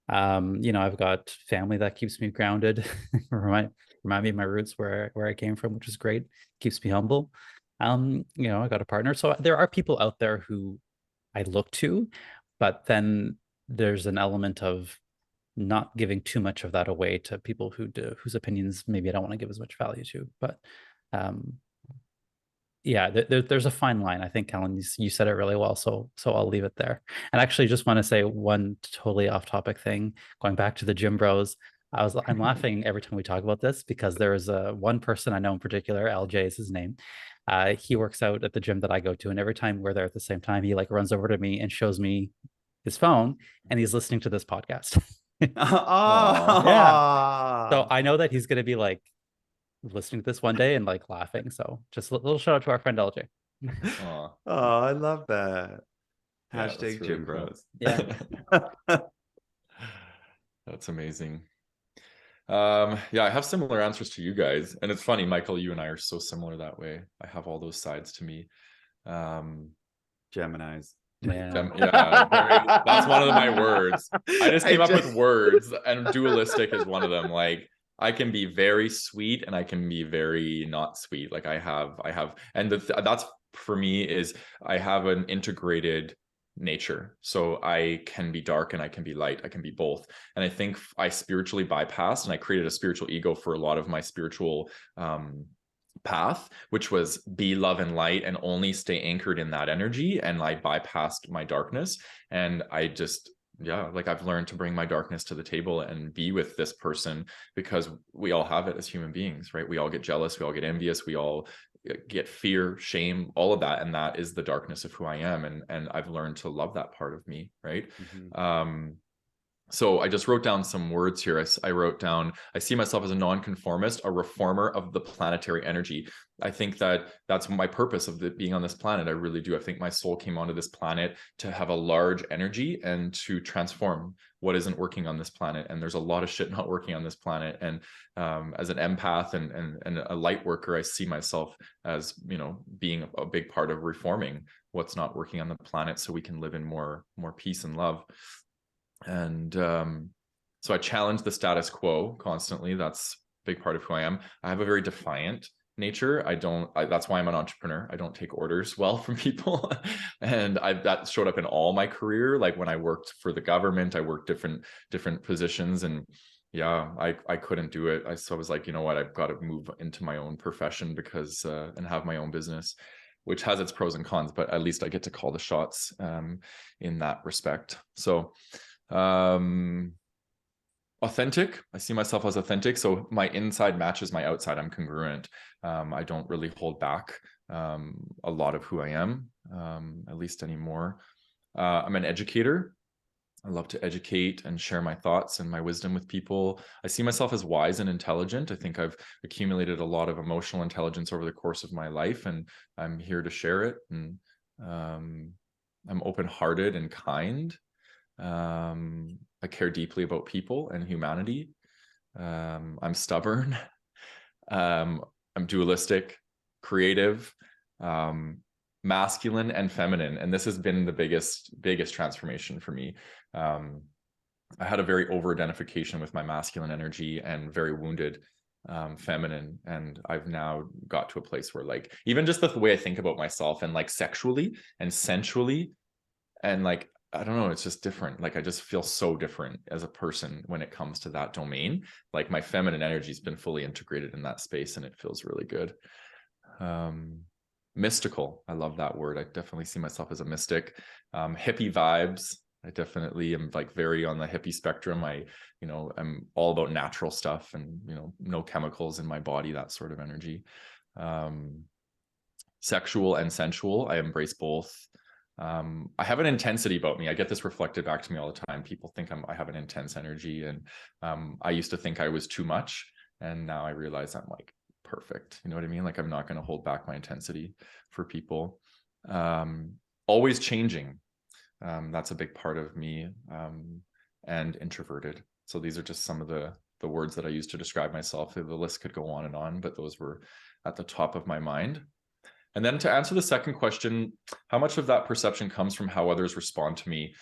C: You know, I've got family that keeps me grounded, remind me of my roots, where I came from, which is great. Keeps me humble. You know, I got a partner. So there are people out there who I look to, but then there's an element of not giving too much of that away to people whose opinions maybe I don't want to give as much value to. But yeah, there's a fine line. I think, Calan, you said it really well, so I'll leave it there. And actually, just want to say one totally off-topic thing, going back to the gym bros. I'm laughing every time we talk about this because there is one person I know in particular, LJ is his name. He works out at the gym that I go to, and every time we're there at the same time, he like runs over to me and shows me his phone, and he's listening to this podcast.
B: Oh,
C: yeah. So I know that he's gonna be like listening to this one day and like laughing. So just a little shout out to our friend LJ.
B: Oh, I love that.
A: Yeah,
B: Hashtag
A: that's really
B: gym
A: cool.
B: bros.
C: Yeah.
A: That's amazing. Yeah, I have similar answers to you guys, and it's funny, Michael, you and I are so similar that way. I have all those sides to me.
B: Geminis.
A: Yeah, that's one of my words. I just came up with words, and dualistic is one of them. Like, I can be very sweet and I can be very not sweet. Like I have, and that's for me is I have an integrated nature. So I can be dark and I can be light. I can be both. And I think I spiritually bypassed, and I created a spiritual ego for a lot of my spiritual path, which was be love and light and only stay anchored in that energy. And I bypassed my darkness, and I just, yeah, like I've learned to bring my darkness to the table and be with this person, because we all have it as human beings, right? We all get jealous, we all get envious, we all get fear, shame, all of that, and that is the darkness of who I am. And I've learned to love that part of me, right? So I just wrote down some words here. I wrote down, I see myself as a nonconformist, a reformer of the planetary energy. I think that that's my purpose of being on this planet. I really do. I think my soul came onto this planet to have a large energy and to transform what isn't working on this planet. And there's a lot of shit not working on this planet. And as an empath and a light worker, I see myself as, you know, being a big part of reforming what's not working on the planet so we can live in more peace and love. And so I challenge the status quo constantly. That's a big part of who I am. I have a very defiant nature. That's why I'm an entrepreneur. I don't take orders well from people. And that showed up in all my career. Like when I worked for the government, I worked different positions, and yeah, I couldn't do it. So I was like, you know what, I've got to move into my own profession because and have my own business, which has its pros and cons, but at least I get to call the shots in that respect. So authentic. I see myself as authentic. So my inside matches my outside. I'm congruent. I don't really hold back a lot of who I am, at least anymore. I'm an educator. I love to educate and share my thoughts and my wisdom with people. I see myself as wise and intelligent. I think I've accumulated a lot of emotional intelligence over the course of my life, and I'm here to share it. And I'm open-hearted and kind. I care deeply about people and humanity. I'm stubborn. I'm dualistic, creative, masculine and feminine. And this has been the biggest transformation for me. I had a very over-identification with my masculine energy and very wounded feminine. And I've now got to a place where, like, even just the way I think about myself and like sexually and sensually and like, I don't know, it's just different. Like I just feel so different as a person when it comes to that domain. Like my feminine energy has been fully integrated in that space, and it feels really good. Mystical. I love that word. I definitely see myself as a mystic. Hippie vibes. I definitely am like very on the hippie spectrum. I'm all about natural stuff and, no chemicals in my body, that sort of energy. Sexual and sensual. I embrace both. I have an intensity about me. I get this reflected back to me all the time. People think I have an intense energy, and I used to think I was too much, and now I realize I'm like perfect. You know what I mean? Like I'm not going to hold back my intensity for people. Always changing. That's a big part of me. And introverted. So these are just some of the words that I use to describe myself. The list could go on, but those were at the top of my mind. And then to answer the second question, how much of that perception comes from how others respond to me?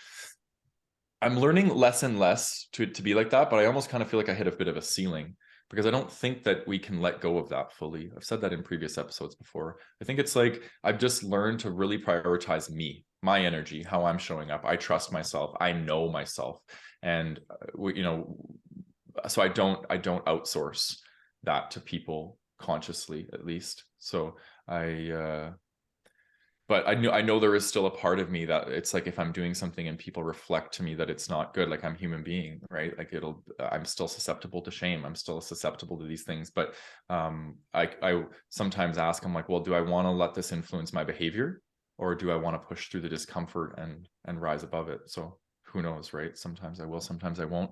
A: I'm learning less and less to be like that, but I almost kind of feel like I hit a bit of a ceiling because I don't think that we can let go of that fully. I've said that in previous episodes before. I think it's like I've just learned to really prioritize me, my energy, how I'm showing up. I trust myself. I know myself. And, so I don't outsource that to people consciously, at least. So but I know there is still a part of me that it's like if I'm doing something and people reflect to me that it's not good, like I'm a human being, right? Like I'm still susceptible to shame. I'm still susceptible to these things. But I sometimes ask, I'm like, well, do I want to let this influence my behavior, or do I want to push through the discomfort and rise above it? So who knows, right? Sometimes I will, sometimes I won't.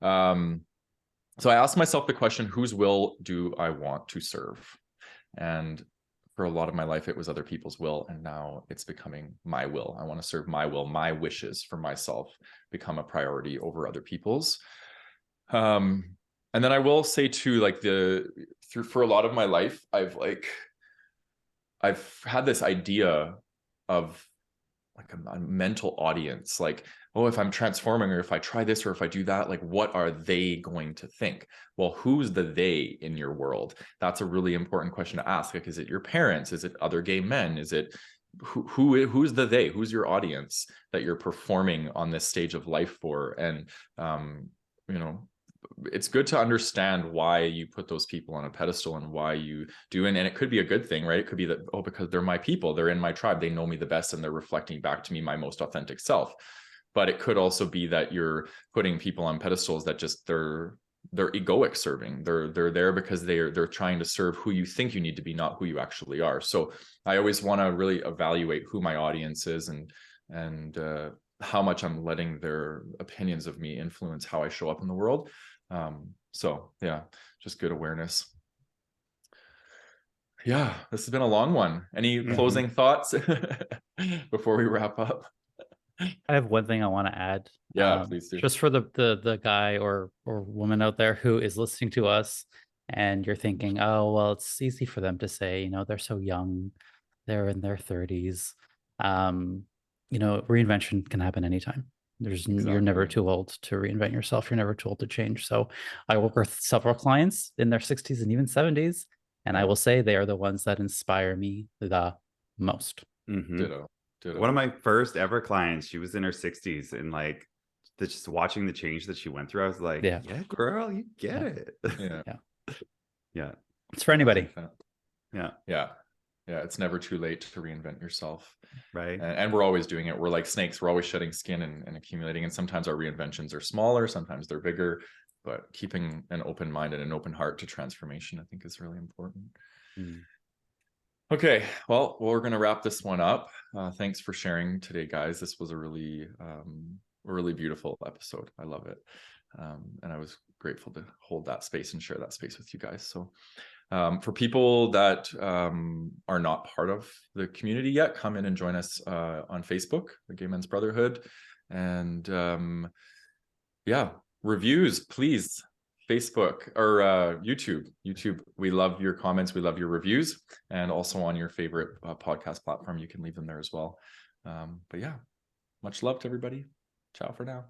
A: So I asked myself the question, whose will do I want to serve? And for a lot of my life, it was other people's will. And now it's becoming my will. I want to serve my will, my wishes for myself become a priority over other people's. And then I will say too, like for a lot of my life, I've had this idea of like a mental audience, like, oh, if I'm transforming, or if I try this, or if I do that, like, what are they going to think? Well, who's the they in your world? That's a really important question to ask. Like, is it your parents? Is it other gay men? Is it who's the they? Who's your audience that you're performing on this stage of life for? And it's good to understand why you put those people on a pedestal and why you do. And it could be a good thing, right? It could be that, oh, because they're my people, they're in my tribe, they know me the best, and they're reflecting back to me my most authentic self. But it could also be that you're putting people on pedestals that just they're egoic serving. They're there because they're trying to serve who you think you need to be, not who you actually are. So I always want to really evaluate who my audience is and how much I'm letting their opinions of me influence how I show up in the world. So yeah, just good awareness. Yeah, this has been a long one. Any closing thoughts before we wrap up?
C: I have one thing I want to add.
A: Yeah, please do.
C: Just for the guy or woman out there who is listening to us, and you're thinking, oh, well, it's easy for them to say, they're so young, they're in their 30s. Reinvention can happen anytime. You're never too old to reinvent yourself. You're never too old to change. So I work with several clients in their 60s and even 70s, and I will say they are the ones that inspire me the most.
A: Ditto.
B: One of my first ever clients, she was in her 60s, and like just watching the change that she went through, I was like, yeah girl, you get it. Yeah.
C: It's for anybody.
A: Yeah. It's never too late to reinvent yourself.
B: Right.
A: And we're always doing it. We're like snakes. We're always shedding skin and accumulating. And sometimes our reinventions are smaller, sometimes they're bigger, but keeping an open mind and an open heart to transformation, I think, is really important. Okay, well, we're going to wrap this one up. Thanks for sharing today, guys. This was a really beautiful episode. I love it. And I was grateful to hold that space and share that space with you guys. So for people that are not part of the community yet, come in and join us on Facebook, the Gay Men's Brotherhood. And reviews, please. Facebook or YouTube. We love your comments. We love your reviews, and also on your favorite podcast platform, you can leave them there as well. But yeah, much love to everybody. Ciao for now.